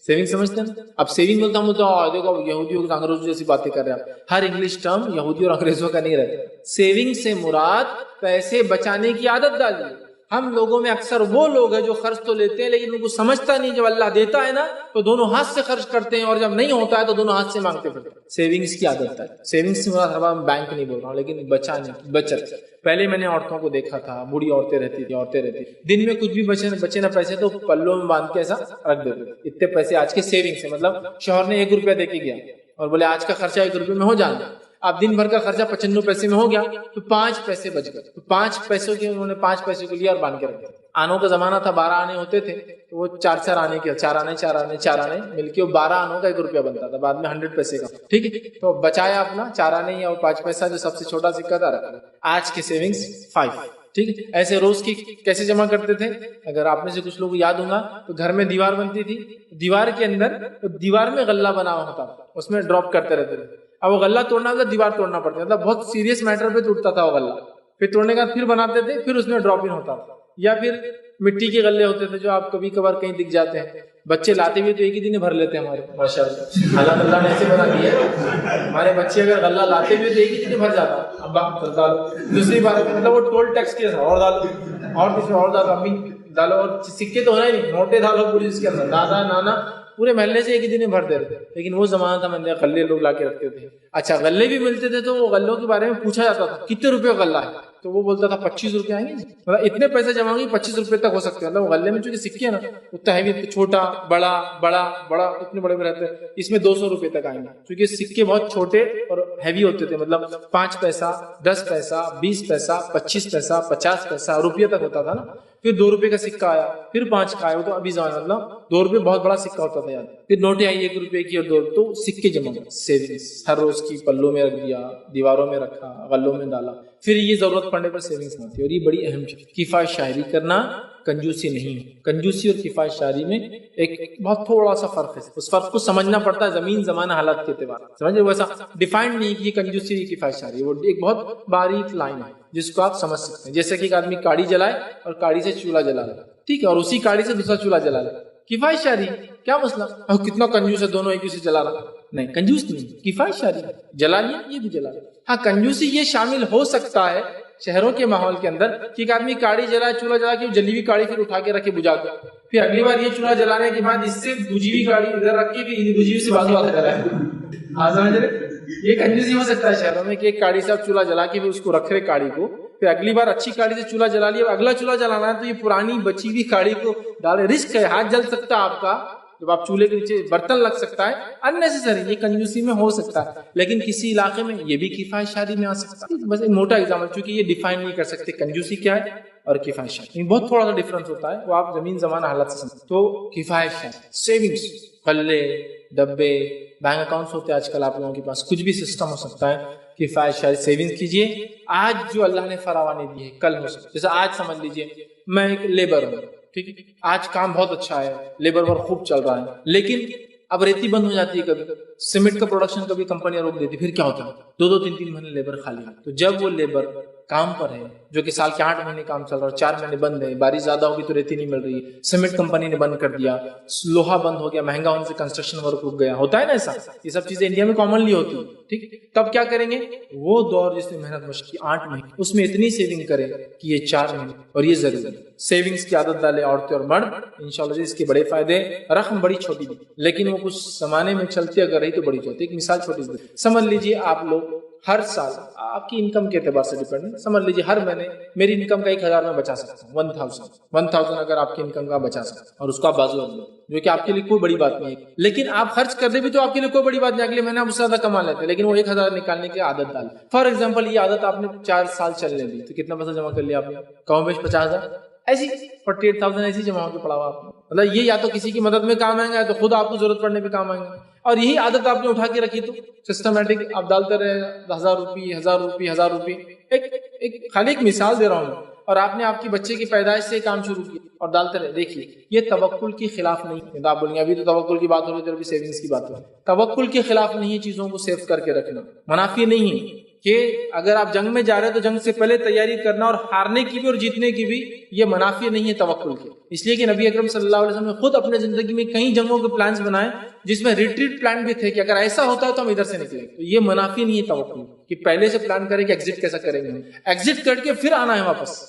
سیونگ سمجھتے ہیں. اب سیونگ بولتا ہوں تو دیکھو یہودیوں کے انگریزوں جیسی باتیں کر رہے ہیں. ہر انگلش ٹرم یہودیوں اور انگریزوں کا نہیں رہتا. سیونگ سے مراد پیسے بچانے کی عادت ڈالی. ہم لوگوں میں اکثر وہ لوگ ہیں جو خرچ تو لیتے ہیں لیکن ان کو سمجھتا نہیں، جب اللہ دیتا ہے نا تو دونوں ہاتھ سے خرچ کرتے ہیں، اور جب نہیں ہوتا ہے تو دونوں ہاتھ سے مانگتے پھرتے ہیں. سیونگز کی عادت ہے. سیونگز سے مراد بینک نہیں بول رہا ہوں، لیکن بچانے کی بچت. پہلے میں نے عورتوں کو دیکھا تھا، بوڑھی عورتیں رہتی تھی، دن میں کچھ بھی بچے نہ پیسے تو پلوں میں باندھ کے ایسا رکھ دیتے. اتنے پیسے آج کے سیونگ سے، مطلب شوہر نے 1 روپیہ دے کے گیا اور بولے آج کا خرچہ 1 روپے میں ہو جانا. اب دن بھر کا خرچہ 95 پیسے میں ہو گیا تو 5 پیسے بچ گئے. تو 5 پیسوں کے انہوں نے 5 پیسے کو لیا اور باندھ کے رکھ دیا. آنوں کا زمانہ تھا، 12 آنے ہوتے تھے تو وہ 4 آنے کے 4 آنے مل کے 12 آنوں کا 1 روپیہ بنتا تھا، بعد میں 100 پیسے کا. ٹھیک ہے. تو بچایا اپنا 4 آنے اور 5 پیسہ جو سب سے چھوٹا سکہ تھا رکھا. آج کے سیونگز 5. ٹھیک ہے. ایسے روز کی کیسے جمع کرتے تھے؟ اگر آپ میں سے کچھ لوگ یاد ہوں گا تو گھر میں دیوار بنتی تھی، دیوار کے اندر دیوار میں غلہ بنا ہوا ہوتا تھا، اس میں ڈراپ کرتے رہتے تھے. اب وہ غلہ توڑنا ہوتا دیوار توڑنا پڑتا، مطلب بہت سیریس میٹر پہ ٹوٹتا تھا وہ غلہ. پھر توڑنے کا پھر بناتے تھے، پھر اس میں ڈراپ ان ہوتا تھا. یا پھر مٹی کے غلے ہوتے تھے جو آپ کبھی کبھار کہیں دکھ جاتے ہیں. بچے لاتے بھی تو ایک ہی دن بھر لیتے ہیں ہمارے، ماشاءاللہ اللہ نے ایسے بنا دیا ہے. ہمارے بچے اگر غلہ لاتے بھی تو ایک ہی دن بھر جاتا. ابا ڈالو، دوسری بار مطلب وہ ٹول ٹیکس کے اور ڈالو، اور کسی اور ڈالو، امی ڈالو، اور سکے تو ہونا ہی نہیں، نوٹیں ڈالو پوری اس کے اندر، دادا نانا پورے محلے سے ایک ہی دن بھر دے رہے تھے. لیکن وہ زمانہ تھا میں غلے لوگ لا کے رکھتے تھے. اچھا غلے بھی ملتے تھے تو وہ غلوں کے بارے میں پوچھا جاتا تھا کتنے روپے غلہ ہے، تو وہ بولتا تھا 25 روپے آئیں گے، مطلب اتنے پیسے جمع ہوں گے 25 روپے تک ہو سکتے ہیں. مطلب غلے میں جو سکے ہیں نا اتنا ہیوی، چھوٹا بڑا بڑا بڑا اتنے بڑے میں رہتے ہیں. اس میں 200 روپے تک آئیں گے کیونکہ سکے بہت چھوٹے اور ہیوی ہوتے تھے. مطلب 5 پیسہ 10 پیسہ 20 پیسہ 25 پیسہ 50 پیسہ روپیہ تک ہوتا تھا نا. پھر 2 روپے کا سکہ آیا، پھر 5 کا آیا. وہ تو ابھی زمانہ مطلب 2 روپے بہت بڑا سکہ ہوتا تھا یار. پھر نوٹیں آئی 1 روپے کی اور 2 تو سکے جمع. سیونگز ہر روز کی پلوں میں رکھ دیا، دیواروں میں رکھا، غلوں میں ڈالا. پھر یہ ضرورت پڑنے پر سیونگز ہوتی ہے. اور یہ بڑی اہم چیز. کفایت شاعری کرنا کنجوسی نہیں ہے. کنجوسی اور کفایت شاعری میں ایک بہت تھوڑا سا فرق ہے. اس فرق کو سمجھنا پڑتا ہے زمین زمانہ حالات کے اعتبار سے. سمجھے ویسا ڈیفائنڈ نہیں کہ یہ کنجوسی یہ کفایت شاعری، وہ ایک بہت باریک لائن ہے جس کو آپ سمجھ سکتے ہیں. جیسے کہ ایک آدمی کاڑی جلائے اور کاڑی سے چولہا جلا لے، ٹھیک ہے، اور اسی کاڑی سے دوسرا چولہا جلا لے. کفایت شاعری کیا مسئلہ؟ کتنا کنجوس ہے، دونوں ایک سے جلا رہا. نہیں، کنجوس نہیں، کفایت شاعری. جلا لیا یہ بھی جلا لیا. ہاں کنجوسی یہ شامل ہو سکتا ہے شہروں کے ماحول کے اندر کہ ایک آدمی کاڑی جلائے، چولہا جلا کے جلی ہوئی کاڑی پھر اٹھا کے رکھے بجھا کے، پھر اگلی بار یہ چولہا جلانے کے بعد اس سے بجھی ہوئی کاڑی ادھر رکھ کے پھر بجھی ہوئی سے بازو والا جلائے. یہ کنجوسی ہو سکتا ہے شہروں میں کہ ایک کاڑی سے آپ چولہا جلا کے پھر اس کو رکھ رہے کاڑی کو، پھر اگلی بار اچھی کاڑی سے چولہا جلا لیا، اگلا چولہا جلانا ہے تو یہ پرانی بچی ہوئی کاڑی کو ڈالے. رسک ہے، ہاتھ جل سکتا ہے آپ کا جب آپ چولہے کے نیچے، برتن لگ سکتا ہے، اننیسیسری. یہ کنجوسی میں ہو سکتا ہے، لیکن کسی علاقے میں یہ بھی کفایت شادی میں آ سکتا ہے. بس ایک موٹا ایگزامپل، چونکہ یہ ڈیفائن نہیں کر سکتے کنجوسی کیا ہے اور کفایت شادی، بہت تھوڑا سا ڈفرنس ہوتا ہے، وہ آپ زمین زمانہ حالت سے سمجھ. تو کفایت شادی، سیونگز، پلے، ڈبے، بینک اکاؤنٹس ہوتے ہیں آج کل آپ لوگوں کے پاس، کچھ بھی سسٹم ہو سکتا ہے. کفایت شادی سیونگز کیجیے. آج جو اللہ نے فراوانی دی ہے کل ہو سکتا ہے. جیسے آج سمجھ لیجیے میں ایک لیبر ہوں، ٹھیک ہے، آج کام بہت اچھا ہے، لیبر ورک خوب چل رہا ہے، لیکن اب ریتی بند ہو جاتی ہے، کبھی سیمنٹ کا پروڈکشن کبھی کمپنیاں روک دیتی، پھر کیا ہوتا ہے 2-3 مہینے لیبر خالی ہے. تو جب وہ لیبر کام پر ہے، جو کہ سال کے 8 مہینے کام چل رہا ہے، 4 مہینے بند ہے، بارش زیادہ ہوگی تو ریتی نہیں مل رہی، سیمنٹ کمپنی نے بند کر دیا، لوہا بند ہو گیا، مہنگا ہونے سے کنسٹرکشن ورک رک گیا، ہوتا ہے نا ایسا. یہ سب چیزیں انڈیا میں کامنلی ہوتی ہے، ٹھیک. تب کیا کریں گے؟ وہ دور جس میں محنت مشق کی 8 مہینے، اس میں اتنی سیونگ کرے کہ یہ 4 مہینے، اور یہ ضروری ہے. سیونگز کی عادت ڈالے عورتیں اور مرد، انشاءاللہ اس کے بڑے فائدے. رقم بڑی چھوٹی بھی، لیکن وہ کچھ زمانے میں چلتی اگر رہی تو بڑی ہوتی. ایک مثال چھوٹی سی سمجھ لیجیے، آپ لوگ ہر سال آپ کی انکم کے اعتبار سے ڈیپینڈ ہے، سمجھ لیجیے ہر مہینے میری انکم کا 1000 میں بچا سکتا ہوں. 1000 اگر آپ کی انکم کا بچا سکتا اور اس کا بازو رکھ دو، جو کہ آپ کے لیے کوئی بڑی بات نہیں ہے، لیکن آپ خرچ کر دے بھی تو آپ کے لیے کوئی بڑی بات نہیں. اگلے مہینے آپ اس سے زیادہ کما لیتے ہیں، لیکن وہ 1000 نکالنے کی عادت ڈال. فار ایگزامپل یہ عادت آپ نے 4 سال چلنے دی تو کتنا پیسہ جمع کر لیا آپ نے؟ کم بیش 50,000 ایسی 48,000 ایسی جمع ہو کے پڑا ہوا آپ. مطلب یہ یا تو کسی کی مدد میں کام آئیں گا، یا تو خود آپ کو ضرورت پڑنے پہ کام آئیں گے. اور یہی عادت آپ نے اٹھا کے رکھی تو سسٹمیٹک آپ ڈالتے رہے 1000 روپے. ایک خالی ایک مثال دے رہا ہوں، اور آپ نے آپ کی بچے کی پیدائش سے کام شروع کیا اور ڈالتے رہے. دیکھیے یہ توکل کے خلاف نہیں ہے. آپ بولیں گے ابھی تو توکل کی بات ہو رہی ہے، ابھی سیونگز کی بات ہو رہی ہے. توکل کے خلاف نہیں ہے چیزوں کو سیو کر کے رکھنا. منافی نہیں ہے کہ اگر آپ جنگ میں جا رہے ہیں تو جنگ سے پہلے تیاری کرنا، اور ہارنے کی بھی اور جیتنے کی بھی، یہ منافی نہیں ہے توکل کے. اس لیے کہ نبی اکرم صلی اللہ علیہ وسلم نے خود اپنے زندگی میں کئی جنگوں کے پلانز بنائے جس میں ریٹریٹ پلان بھی تھے کہ اگر ایسا ہوتا ہے تو ہم ادھر سے نکلیں. تو یہ منافی نہیں ہے توکل کہ پہلے سے پلان کریں کہ ایگزٹ کیسا کریں گے، ایگزٹ کر کے پھر آنا ہے واپس،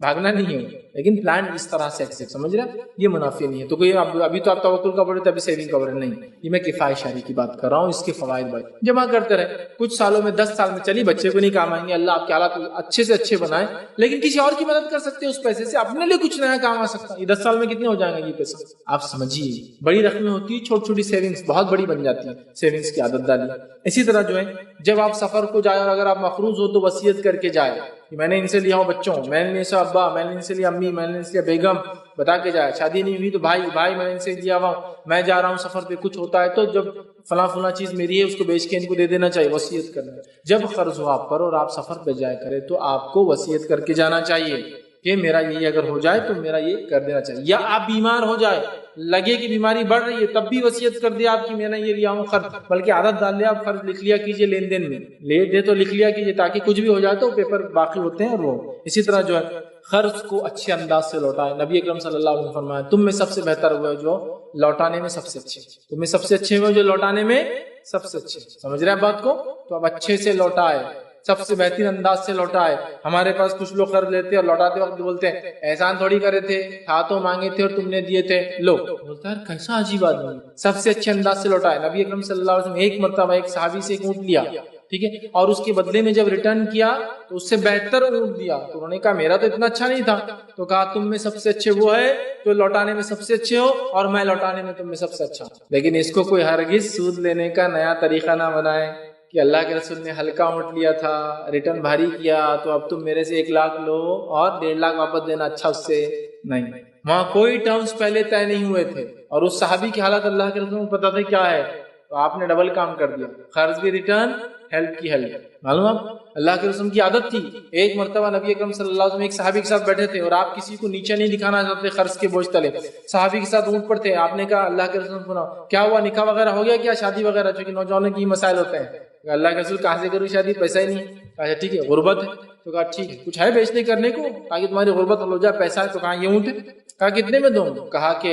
بھاگنا نہیں ہے، لیکن پلان اس طرح سے ایگزٹ، سمجھ رہے ہیں؟ یہ منافی نہیں ہے. تو کوئی ابھی تو آپ توکل کا پڑھے تھے، ابھی سیونگ کا پڑھے نہیں. یہ میں کفایت شادی کی بات کر رہا ہوں. اس کے فوائد بھائی جمع کرتے رہے، کچھ سالوں میں 10 سال میں چلیے بچے کو نہیں کام آئیں گے، اللہ آپ کے حالات اچھے سے اچھے بنائے، لیکن کسی اور کی مدد کر سکتے ہیں اس پیسے سے، اپنے لیے کچھ نیا کام آ سکتا ہے. یہ 10 سال میں کتنے ہو جائیں گے یہ پیسہ؟ آپ سمجھیے بڑی رقمیں ہوتی ہے، چھوٹی چھوٹی سیونگز بہت بڑی بن جاتی ہیں. سیونگز کی عادت ڈالیے. اسی طرح جو ہے جب آپ سفر کو جائے اور اگر آپ مقروض ہو تو وصیت کر کے جائے کہ میں نے ان سے لیا ہوں بچوں، میں نے ان سے ابا، میں نے ان سے لیا امی، میں نے ان سے لیا بیگم، بتا کے جائے. شادی نہیں ہوئی تو بھائی میں نے ان سے لیا ہوا، میں جا رہا ہوں سفر پہ، کچھ ہوتا ہے تو جب فلاں چیز میری ہے اس کو بیچ کے ان کو دے دینا چاہیے. وصیت کرنا. جب قرض ہو آپ پر اور آپ سفر پہ جائے کرے تو آپ کو وصیت کر کے جانا چاہیے کہ میرا یہ اگر ہو جائے تو میرا یہ کر دینا چاہیے. یا آپ بیمار ہو جائے، لگے کہ بیماری بڑھ رہی ہے، تب بھی وصیت کر دیا آپ کی میں نے یہ لیا ہوں قرض، بلکہ عادت ڈال لیا آپ قرض لکھ لیا کیجئے، لین دین میں لے دے تو لکھ لیا کیجئے تاکہ کچھ بھی ہو جائے تو پیپر باقی ہوتے ہیں. اور وہ اسی طرح جو ہے قرض کو اچھے انداز سے لوٹائے. نبی اکرم صلی اللہ علیہ وسلم نے فرمایا تم میں سب سے بہتر وہ ہے جو لوٹانے میں سب سے اچھے، تم میں سب سے اچھے وہ جو لوٹانے میں سب سے اچھے. سمجھ رہے ہیں بات کو؟ تو اب اچھے سے لوٹائے، سب سے بہترین انداز سے لوٹائے. ہمارے پاس کچھ لوگ قرض لیتے اور لوٹاتے وقت بولتے ہیں احسان تھوڑی کرے تھے، ہاتھوں مانگے تھے اور تم نے دیے تھے. لو بولتا ہے کیسا عجیب آدمی. سب سے اچھے انداز سے لوٹائے. نبی اکرم صلی اللہ علیہ وسلم ایک مرتبہ ایک صحابی سے ایک اونٹ لیا، ٹھیک ہے، اور اس کے بدلے میں جب ریٹرن کیا تو اس سے بہتر اونٹ دیا. تو انہوں نے کہا میرا تو اتنا اچھا نہیں تھا. تو کہا تم میں سب سے اچھے وہ ہے جو لوٹانے میں سب سے اچھے ہو، اور میں لوٹانے میں تم میں سب سے اچھا ہوں. لیکن اس کو کوئی ہرگز سود لینے کا نیا طریقہ نہ بنائے کہ اللہ کے رسول نے ہلکا اونٹ لیا تھا، ریٹرن بھاری کیا تو اب تم میرے سے 1 لاکھ لو اور 1.5 لاکھ واپس دینا اچھا اس سے. نہیں، وہاں کوئی ٹرمز پہلے طے نہیں ہوئے تھے، اور اس صحابی کی حالت اللہ کے رسول کو پتا تھا کیا ہے، تو آپ نے ڈبل کام کر دیا. قرض بھی ریٹرن، ہیلپ کی ہیلپ. معلوم آپ اللہ کے رسول کی عادت تھی. ایک مرتبہ نبی اکرم صلی اللہ علیہ وسلم ایک صحابی کے ساتھ بیٹھے تھے اور آپ کسی کو نیچے نہیں دکھانا چاہتے قرض کے بوجھ تلے. صحابی کے ساتھ اونٹ پر تھے. آپ نے کہا اللہ کے رسول سنا کیا ہوا، نکاح وغیرہ ہو گیا کیا، شادی وغیرہ، چونکہ نوجوانوں کی مسائل ہوتے ہیں. اللہ کے رسول کہاں سے کروں شادی، پیسہ ہی نہیں. کہا ٹھیک ہے غربت ہے. تو کہا ٹھیک ہے کچھ ہے بیچنے کرنے کو تاکہ تمہاری غربت ہو جائے، پیسہ ہے. تو کہا یہ اونٹ ہے. کہا کتنے میں دوں؟ کہا کہ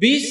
20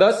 10,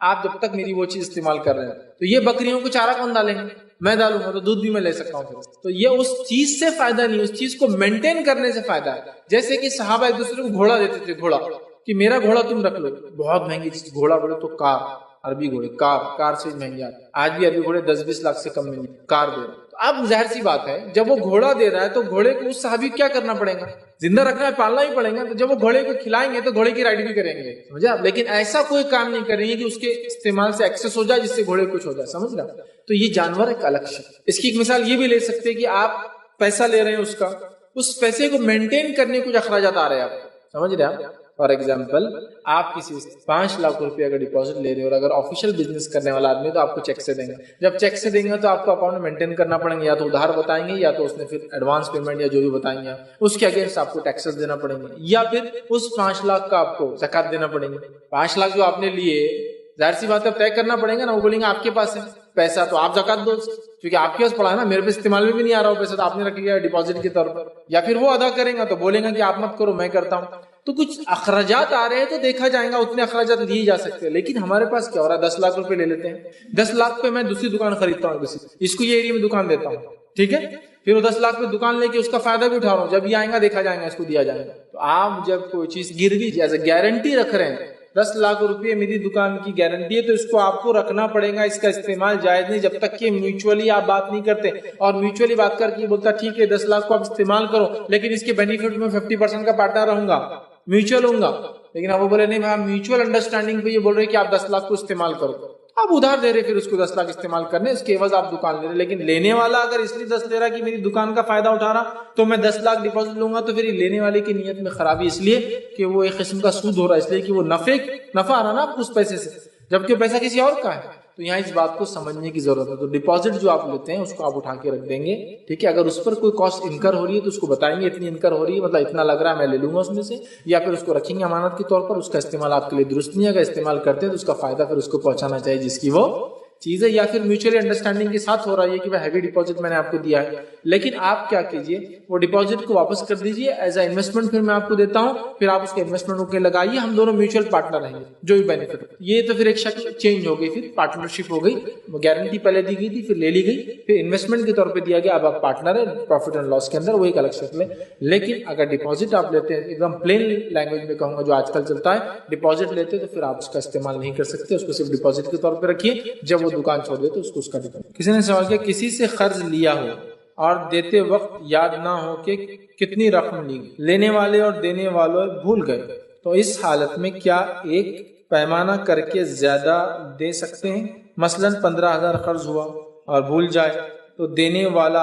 آپ جب تک میری وہ چیز استعمال کر رہے ہیں. تو یہ بکریوں کو چارہ کون ڈالیں گے؟ میں ڈالوں گا تو دودھ بھی میں لے سکتا ہوں. تو یہ اس چیز سے فائدہ نہیں، اس چیز کو مینٹین کرنے سے فائدہ ہے. جیسے کہ صحابہ ایک دوسرے کو گھوڑا دیتے تھے، گھوڑا کہ میرا گھوڑا تم رکھ لو. بہت مہنگی چیز گھوڑا بولے تو کار، عربی گھوڑے کار سے مہنگی آتی. آج بھی عربی گھوڑے 10-20 لاکھ سے کم میں نہیں کار دے رہا. تو اب ظاہر سی بات ہے جب وہ گھوڑا دے رہا ہے تو گھوڑے کو اس صحابی کیا کرنا پڑے گا؟ زندہ رکھنا ہے، پالنا ہی پڑے گا. تو جب وہ گھوڑے کو کھلائیں گے تو گھوڑے کی رائڈ بھی کریں گے، سمجھا؟ لیکن ایسا کوئی کام نہیں کریں گے کہ اس کے استعمال سے ایکسس ہو جائے جس سے گھوڑے کچھ ہو جائے، سمجھ رہا؟ تو یہ جانور ایک الگ شے. اس کی ایک مثال یہ بھی لے سکتے کہ آپ پیسہ لے رہے ہیں، اس کا اس پیسے کو مینٹین کرنے کچھ اخراجات آ رہے ہیں آپ، سمجھ رہے ہیں؟ فار ایگزامپل آپ کسی 5 لاکھ روپے کا ڈپازٹ لے رہے ہیں اور اگر آفیشیل بزنس کرنے والا آدمی تو آپ کو چیک سے دیں گے. جب چیک سے دیں گے تو آپ کو اکاؤنٹ میں مینٹین کرنا پڑیں گے، یا تو ادھار بتائیں گے یا تو اس نے پھر ایڈوانس پیمنٹ یا جو بھی بتائیں گے اس کے اگینسٹ آپ کو ٹیکسز دینا پڑیں گے، یا پھر اس 5 لاکھ کا آپ کو زکات دینا پڑیں گے. 5 لاکھ جو آپ نے لیے، ظاہر سی بات ہے طے کرنا پڑے گا نا. وہ بولیں گے آپ کے پاس ہے پیسہ تو آپ زکات دو، کیونکہ آپ کے پاس پڑا ہے نا، میرے پاس استعمال میں بھی نہیں آ رہا ہو پیسہ تو آپ نے رکھ لیا ڈپازٹ کے طور پر. یا پھر وہ ادا کریں گا تو بولیں گا کہ آپ مت کرو میں کرتا ہوں. تو کچھ اخراجات آ رہے ہیں تو دیکھا جائے گا، اتنے اخراجات لیے جا سکتے ہیں. لیکن ہمارے پاس کیا ہو رہا ہے، 10 لاکھ روپے لے لیتے ہیں، 10 لاکھ پہ میں دوسری دکان خریدتا ہوں، اس کو یہ ایریا میں دکان دیتا ہوں، ٹھیک ہے، پھر وہ 10 لاکھ پہ دکان لے کے اس کا فائدہ بھی اٹھا رہا ہوں. جب یہ آئیں گا دیکھا جائے گا اس کو دیا جائے گا. تو آپ جب کوئی چیز گروی ایز اے گارنٹی رکھ رہے ہیں، 10 لاکھ روپے میری دکان کی گارنٹی ہے، تو اس کو آپ کو رکھنا پڑے گا. اس کا استعمال جائز نہیں جب تک کہ میوچولی آپ بات نہیں کرتے. اور میوچولی بات کر کے بولتا ٹھیک ہے 10 لاکھ کو آپ استعمال کرو لیکن اس کے بینیفٹ میں 50% کا پارٹنر رہوں گا، میوچل ہوں گا. لیکن اب وہ بولے نہیں بھائی میوچل انڈرسٹینڈنگ پہ یہ بول رہے کہ آپ 10 لاکھ کو استعمال کرو، آپ ادھار دے رہے پھر اس کو 10 لاکھ استعمال کرنے، اس کے عوض آپ دکان لے رہے. لیکن لینے والا اگر اس لیے 10 لے رہا کہ میری دکان کا فائدہ اٹھا رہا تو میں 10 لاکھ ڈپازٹ لوں گا، تو پھر یہ لینے والے کی نیت میں خرابی اس لیے کہ وہ ایک قسم کا سود ہو رہا ہے، اس لیے کہ وہ نفع آ رہا نا آپ کو اس پیسے سے، جبکہ پیسہ کسی اور کا ہے. تو یہاں اس بات کو سمجھنے کی ضرورت ہے. تو ڈپازٹ جو آپ لیتے ہیں اس کو آپ اٹھا کے رکھ دیں گے، ٹھیک ہے. اگر اس پر کوئی کاسٹ انکر ہو رہی ہے تو اس کو بتائیں گے اتنی انکر ہو رہی ہے، مطلب اتنا لگ رہا ہے میں لے لوں گا اس میں سے، یا پھر اس کو رکھیں گے امانت کے طور پر. اس کا استعمال آپ کے لیے درست نہیں ہے، اگر استعمال کرتے ہیں تو اس کا فائدہ پھر اس کو پہنچانا چاہیے جس کی وہ چیز ہے. یا پھر میوچولی انڈرسٹینڈنگ کے ساتھ ہو رہا ہے کہ بھائی ہیوی ڈپازٹ میں نے آپ کو دیا ہے، لیکن آپ کیا کیجئے وہ ڈپازٹ کو واپس کر دیجئے ایز اے انویسٹمنٹ، پھر میں آپ کو دیتا ہوں، پھر آپ اس کے انویسٹمنٹ کو لگائیے، ہم دونوں میوچل پارٹنر رہیں گے جو بھی بینیفٹ. یہ تو پھر ایک شکل چینج ہو گئی، پھر پارٹنرشپ ہو گئی. گارنٹی پہلے دی گئی تھی پھر لے لی گئی، پھر انویسٹمنٹ کے طور پہ دیا گیا، اب آپ پارٹنر ہیں پروفٹ اینڈ لاس کے اندر، وہ ایک الگ شکل ہے. لیکن اگر ڈپازٹ آپ لیتے ہیں ایک دم پلین لینگویج میں کہوں گا جو آج کل چلتا ہے، ڈپازٹ لیتے تو پھر آپ اس کا استعمال نہیں کر سکتے، اس کو صرف ڈپازٹ کے طور پہ رکھیے. جب وہ دکان چھوڑ دے تو اس کو اس کا ڈپازٹ. کسی نے سوال کیا کسی سے قرض لیا ہو اور دیتے وقت یاد نہ ہو کہ کتنی رقم لی، لینے والے اور دینے والے بھول گئے، تو اس حالت میں کیا ایک پیمانہ کر کے زیادہ دے سکتے ہیں؟ مثلا 15,000 قرض ہوا اور بھول جائے تو دینے والا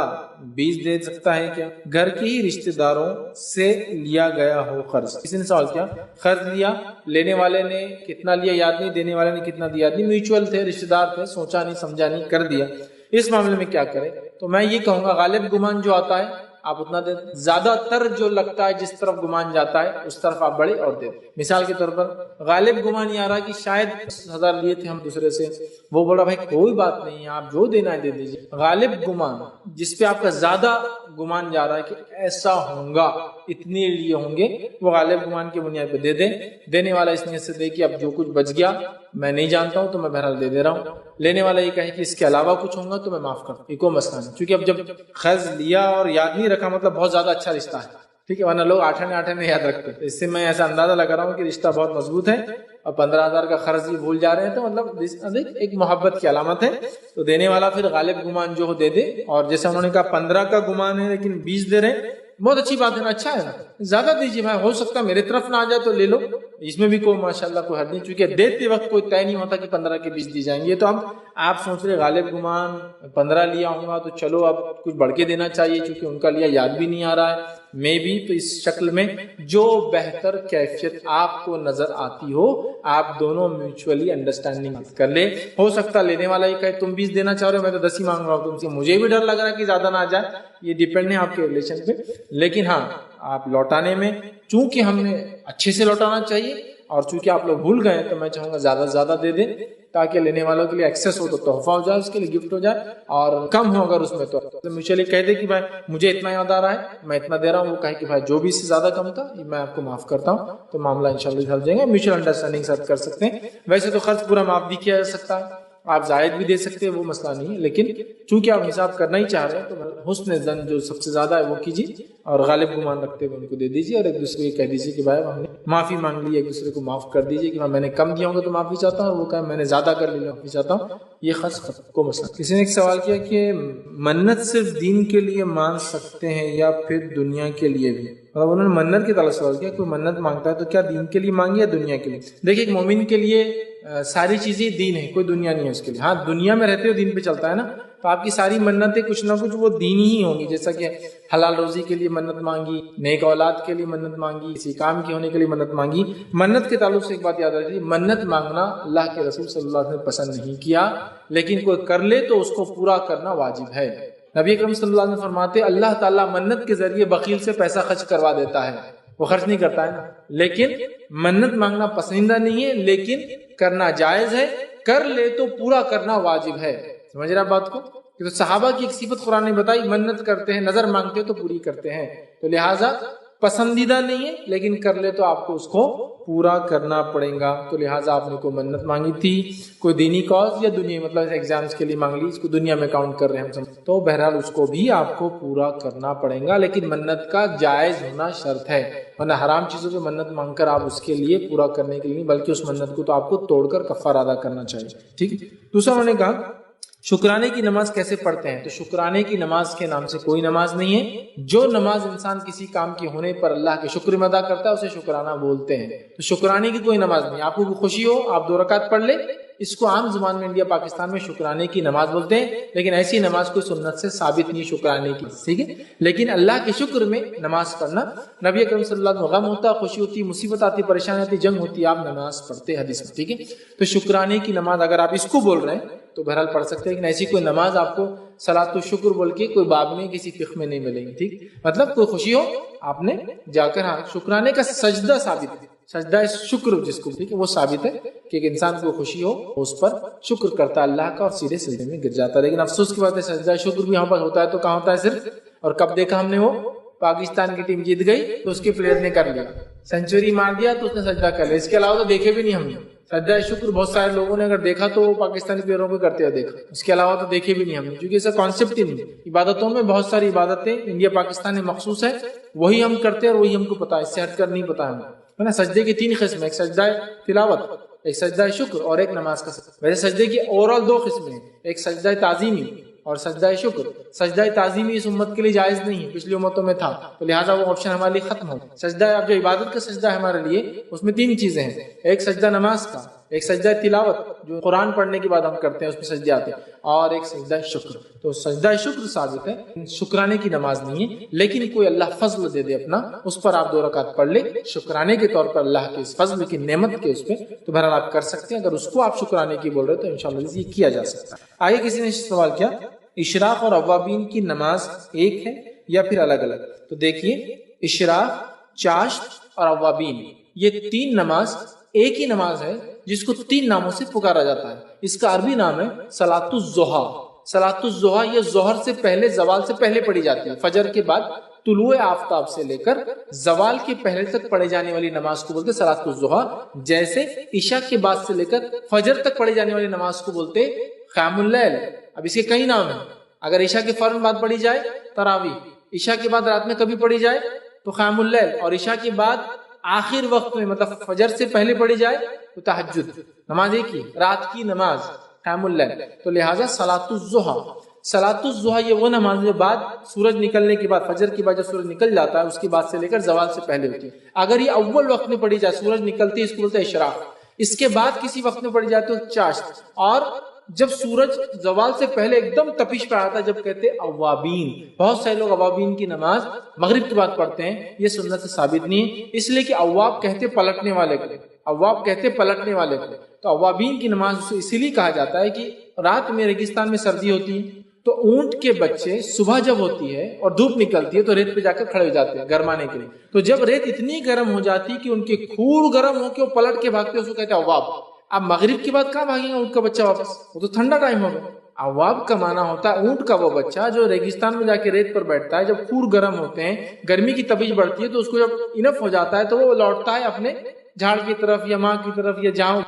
20 دے سکتا ہے کیا؟ گھر کے ہی رشتہ داروں سے لیا گیا ہو قرض. کسی نے سوال کیا قرض لیا، لینے والے نے کتنا لیا یاد نہیں، دینے والے نے کتنا دیا یاد نہیں، میوچول تھے، رشتہ دار تھے، سوچا نہیں سمجھا نہیں کر دیا، اس معاملے میں کیا کرے؟ تو میں یہ کہوں گا غالب گمان جو آتا ہے آپ اتنا دے دیں، زیادہ تر جو لگتا ہے جس طرف گمان جاتا ہے اس طرف آپ بڑھے اور دے دیں. مثال کے طور پر غالب گمان یہ آ رہا کہ شاید 10,000 لیے تھے ہم دوسرے سے، وہ بولا بھائی کوئی بات نہیں آپ جو دینا ہے دے دیجیے. غالب گمان جس پہ آپ کا زیادہ گمان جا رہا ہے کہ ایسا ہوگا اتنے لیے ہوں گے، وہ غالب گمان کی بنیاد پہ دے دیں. دینے والا اس نیت سے دے کہ اب جو کچھ بچ گیا میں نہیں جانتا ہوں تو میں بہرحال دے دے رہا ہوں. لینے والا یہ کہے کہ اس کے علاوہ کچھ ہوگا تو میں معاف کرتا ہوں، یہ کوئی مسئلہ نہیں. کیونکہ اب جب قرض لیا اور یاد نہیں رکھا مطلب بہت زیادہ اچھا رشتہ ہے، ٹھیک ہے، ورنہ لوگ آٹھانے یاد رکھتے ہیں. اس سے میں ایسا اندازہ لگا رہا ہوں کہ رشتہ بہت مضبوط ہے، اور 15,000 کا قرض ہی بھول جا رہے ہیں تو مطلب ایک محبت کی علامت ہے. تو دینے والا پھر غالب گمان جو دے دے، اور جیسے انہوں نے کہا 15 کا گمان ہے لیکن 20 دے رہے ہیں، بہت اچھی بات ہے نا، اچھا ہے نا، زیادہ دیجیے بھائی، ہو سکتا ہے میرے طرف نہ آ جائے تو لے لو، اس میں بھی کوئی ماشاءاللہ کوئی حد نہیں. چونکہ دیتے وقت کوئی طے نہیں ہوتا کہ 15 کے 20 دی جائیں گے. تو اب آپ سوچ رہے غالب گمان 15 لیا ہوں گا تو چلو اب کچھ بڑھ کے دینا چاہیے چونکہ ان کا لیا یاد بھی نہیں آ رہا ہے میں بھی. تو اس شکل میں جو بہتر کیفیت آپ کو نظر آتی ہو آپ دونوں میوچولی انڈرسٹینڈنگ کر لیں. ہو سکتا لینے والا ہی کہے تم 20 دینا چاہ رہے ہو میں تو 10 ہی مانگ رہا ہوں تم سے، مجھے بھی ڈر لگ رہا ہے کہ زیادہ نہ آ جائے، یہ ڈیپینڈ ہے آپ کے ریلیشن پہ. لیکن ہاں آپ لوٹانے میں چونکہ ہم نے اچھے سے لوٹانا چاہیے اور چونکہ آپ لوگ بھول گئے تو میں چاہوں گا زیادہ سے زیادہ دے دیں تاکہ لینے والوں کے لیے ایکسیس ہو تو تحفہ ہو جائے، اس کے لیے گفٹ ہو جائے، اور کم ہو اگر اس میں تو میوچولی کہہ دے کہ بھائی مجھے اتنا یاد آ رہا ہے میں اتنا دے رہا ہوں، وہ کہے کہ بھائی جو بھی اس سے زیادہ کم تھا میں آپ کو معاف کرتا ہوں، تو معاملہ انشاءاللہ حل جائے گا، میوچل انڈرسٹینڈنگ ساتھ کر سکتے ہیں۔ ویسے تو خرچ پورا معاف بھی کیا جا سکتا ہے، آپ زائد بھی دے سکتے ہیں، وہ مسئلہ نہیں ہے، لیکن چونکہ آپ حساب کرنا ہی چاہ رہے ہیں تو حسن ظن جو سب سے زیادہ ہے وہ کیجیے، اور غالب گمان رکھتے ہوئے ان کو دے دیجیے، اور ایک دوسرے کو کہہ دیجیے کہ بھائی ہم نے معافی مانگ لی، ایک دوسرے کو معاف کر دیجیے کہ میں نے کم دیا ہوں گا تو معافی چاہتا ہوں، اور وہ کہا میں نے زیادہ کر لیا معافی چاہتا ہوں، یہ خرچ کو مسئلہ۔ کسی نے ایک سوال کیا کہ منت صرف دین کے لیے مانگ سکتے ہیں یا پھر دنیا کے لیے بھی؟ مطلب انہوں نے منت کے تعلق سوال کیا، کوئی منت مانگتا ہے تو کیا دین کے لیے مانگے یا دنیا کے لیے؟ دیکھیں ایک مومن کے لیے ساری چیزیں دین ہے، کوئی دنیا نہیں ہے اس کے لیے۔ ہاں دنیا میں رہتے ہو دین پہ چلتا ہے نا، تو آپ کی ساری منتیں کچھ نہ کچھ وہ دینی ہی ہوں گی، جیسا کہ حلال روزی کے لیے منت مانگی، نیک اولاد کے لیے منت مانگی، کسی کام کے ہونے کے لیے منت مانگی۔ منت کے تعلق سے ایک بات یاد رکھیے، منت مانگنا اللہ کے رسول صلی اللہ علیہ وسلم نے پسند نہیں کیا، لیکن کوئی کر لے تو اس کو پورا کرنا واجب ہے۔ نبی اکرم صلی اللہ علیہ وسلم فرماتے اللہ تعالیٰ منت کے ذریعے بخیل سے پیسہ خرچ کروا دیتا ہے، وہ خرچ نہیں کرتا ہے نا، لیکن منت مانگنا پسندیدہ نہیں ہے، لیکن کرنا جائز ہے، کر لے تو پورا کرنا واجب ہے۔ سمجھ رہے آپ بات کو؟ کہ تو صحابہ کی ایک صفت قرآن نے بتائی، منت کرتے ہیں، نظر مانگتے ہیں تو پوری کرتے ہیں، تو لہٰذا پسندیدہ نہیں ہے، لیکن کر لے تو آپ کو اس کو پورا کرنا پڑے گا۔ تو لہٰذا آپ نے کوئی منت مانگی تھی، کوئی دینی کاز یا دنیا مطلب ایگزامز کے لیے مانگ لی، اس کو دنیا میں کاؤنٹ کر رہے ہیں ہم سب، تو بہرحال اس کو بھی آپ کو پورا کرنا پڑے گا، لیکن منت کا جائز ہونا شرط ہے، ورنہ حرام چیزوں سے منت مانگ کر آپ اس کے لیے پورا کرنے کے لیے نہیں، بلکہ اس منت کو تو آپ کو توڑ کر کفارہ ادا کرنا چاہیے۔ ٹھیک ہے۔ دوسرا انہوں نے کہا شکرانے کی نماز کیسے پڑھتے ہیں؟ تو شکرانے کی نماز کے نام سے کوئی نماز نہیں ہے، جو نماز انسان کسی کام کے ہونے پر اللہ کے شکر میں ادا کرتا ہے اسے شکرانہ بولتے ہیں۔ تو شکرانے کی کوئی نماز نہیں، آپ کو کوئی خوشی ہو آپ 2 رکعت پڑھ لیں، اس کو عام زبان میں انڈیا پاکستان میں شکرانے کی نماز بولتے ہیں، لیکن ایسی نماز کوئی سنت سے ثابت نہیں شکرانے کی، ٹھیک ہے۔ لیکن اللہ کے شکر میں نماز پڑھنا، نبی اکرم صلی اللہ علیہ وسلم غم ہوتا، خوشی ہوتی، مصیبت آتی، پریشانی آتی، جنگ ہوتی، آپ نماز پڑھتے حدیث میں، ٹھیک ہے۔ تو شکرانے کی نماز اگر آپ اس کو بول رہے ہیں تو بہرحال پڑھ سکتے ہیں، لیکن ایسی کوئی نماز آپ کو صلاۃ الشکر بول کے کوئی باب میں کسی فقہ میں نہیں ملے گی، ٹھیک۔ مطلب کوئی خوشی ہو آپ نے جا کر، ہاں شکرانے کا سجدہ ثابت ہے، سجدہ شکر جس کو، ٹھیک ہے، وہ ثابت ہے کہ ایک انسان کو خوشی ہو اس پر شکر کرتا ہے اللہ کا اور سیدھے سجدے میں گر جاتا ہے۔ لیکن افسوس کی بات ہے سجدہ شکر بھی یہاں پر ہوتا ہے تو کہاں ہوتا ہے صرف، اور کب دیکھا ہم نے، وہ پاکستان کی ٹیم جیت گئی تو اس کے پلیئر نے کر لیا، سینچری مار دیا تو اس نے سجدہ کر لیا، اس کے علاوہ تو دیکھے بھی نہیں ہم نے سجدہ شکر۔ بہت سارے لوگوں نے اگر دیکھا تو وہ پاکستانی پلیئروں کو کرتے ہوئے دیکھا، اس کے علاوہ تو دیکھے بھی نہیں ہم نے، کیونکہ ایسا کانسیپٹ ہی نہیں۔ عبادتوں میں بہت ساری عبادتیں انڈیا پاکستان میں مخصوص ہے، وہی ہم کرتے ہیں اور وہی ہم کو پتا ہے، اس سے ہٹ کر نہیں پتا ہمیں، ہے نا۔ سجدے کی 3 قسم، ایک سجدہ تلاوت، ایک سجدہ شکر اور ایک نماز کا سجدہ۔ ویسے سجدے کی اوورال 2 قسمیں ہیں، ایک سجدہ تعظیمی اور سجدہ شکر۔ سجدہ تعظیمی اس امت کے لیے جائز نہیں ہے، پچھلی امتوں میں تھا، تو لہٰذا وہ آپشن ہمارے لیے ختم ہو۔ سجدہ اب جو عبادت کا سجدہ ہے ہمارے لیے، اس میں 3 چیزیں ہیں، ایک سجدہ نماز کا، ایک سجدہ تلاوت جو قرآن پڑھنے کے بعد ہم کرتے ہیں اس میں سجدے آتے ہیں، اور ایک سجدہ شکر۔ تو سجدہ شکر ثابت ہے، شکرانے کی نماز نہیں ہے، لیکن کوئی اللہ فضل دے دے اپنا، اس پر آپ 2 رکعت پڑھ لے شکرانے کے طور پر اللہ کے اس فضل کی نعمت کے اس پہ، تو بہرحال آپ کر سکتے ہیں۔ اگر اس کو آپ شکرانے کی بول رہے تو انشاءاللہ یہ کیا جا سکتا ہے۔ آگے کسی نے سوال کیا اشراق اور اوابین کی نماز ایک ہے یا پھر الگ الگ؟ تو دیکھیے اشراق، چاشت اور اوابین، یہ 3 نماز ایک ہی نماز ہے جس کو 3 ناموں سے پکارا جاتا ہے۔ اس کا عربی نام ہے صلاۃ الضحیٰ۔ صلاۃ الضحیٰ یہ ظہر سے پہلے، زوال سے پہلے پڑھی جاتی ہے، فجر کے بعد طلوع آفتاب سے لے کر زوال کے پہلے تک پڑھے جانے والی نماز کو بولتے صلاۃ الضحیٰ، جیسے عشاء کے بعد سے لے کر فجر تک پڑھے جانے والی نماز کو بولتے قیام اللیل۔ اب اس کے کئی نام ہیں، اگر عشاء کے فوراً بعد پڑھی جائے تراویح، عشاء کے بعد رات میں کبھی پڑھی جائے تو قیام اللیل، اور عشاء کے بعد آخر وقت میں مطلب فجر سے پہلے پڑھی جائے تو تہجد، نماز ایک ہی، رات کی نماز قیام اللیل۔ تو لہٰذا صلاۃ الضحیٰ، صلاۃ الضحیٰ یہ وہ نماز جو بعد سورج نکلنے کے بعد، فجر کے بعد جب سورج نکل جاتا ہے اس کے بعد سے لے کر زوال سے پہلے ہوتی ہے۔ اگر یہ اول وقت میں پڑھی جائے، سورج نکلتی ہے، اس کو بولتے ہیں اشراق، اس کے بعد کسی وقت میں پڑھی جائے تو چاشت، اور جب سورج زوال سے پہلے ایک دم تپش پہ آتا ہے جب کہتے ہیں اوابین۔ بہت سارے لوگ اوابین کی نماز مغرب کے بعد پڑھتے ہیں، یہ سنت سے ثابت نہیں ہے، اس لیے کہ اواب کہتے پلٹنے والے کو، اواب کہتے پلٹنے والے کو، تو اوابین کی نماز اسی لیے کہا جاتا ہے کہ رات میں ریگستان میں سردی ہوتی ہے، تو اونٹ کے بچے صبح جب ہوتی ہے اور دھوپ نکلتی ہے تو ریت پہ جا کر کھڑے ہو جاتے ہیں گرمانے کے لیے. تو جب ریت اتنی گرم ہو جاتی کہ ان کے کھور گرم ہو کے وہ پلٹ کے بھاگتے اس کو کہتے ہیں اواب. اب مغرب کے بعد کہاں بھاگیں گا اونٹ کا بچہ واپس, وہ تو ٹھنڈا ٹائم ہوگا. اواب کا معنی ہوتا ہے اونٹ کا وہ بچہ جو ریگستان میں جا کے ریت پر بیٹھتا ہے, جب کھور گرم ہوتے ہیں, گرمی کی تپش بڑھتی ہے, تو اس کو جب انف ہو جاتا ہے تو وہ لوٹتا ہے اپنے جھاڑ کی طرف یا ماں کی طرف یا جہاں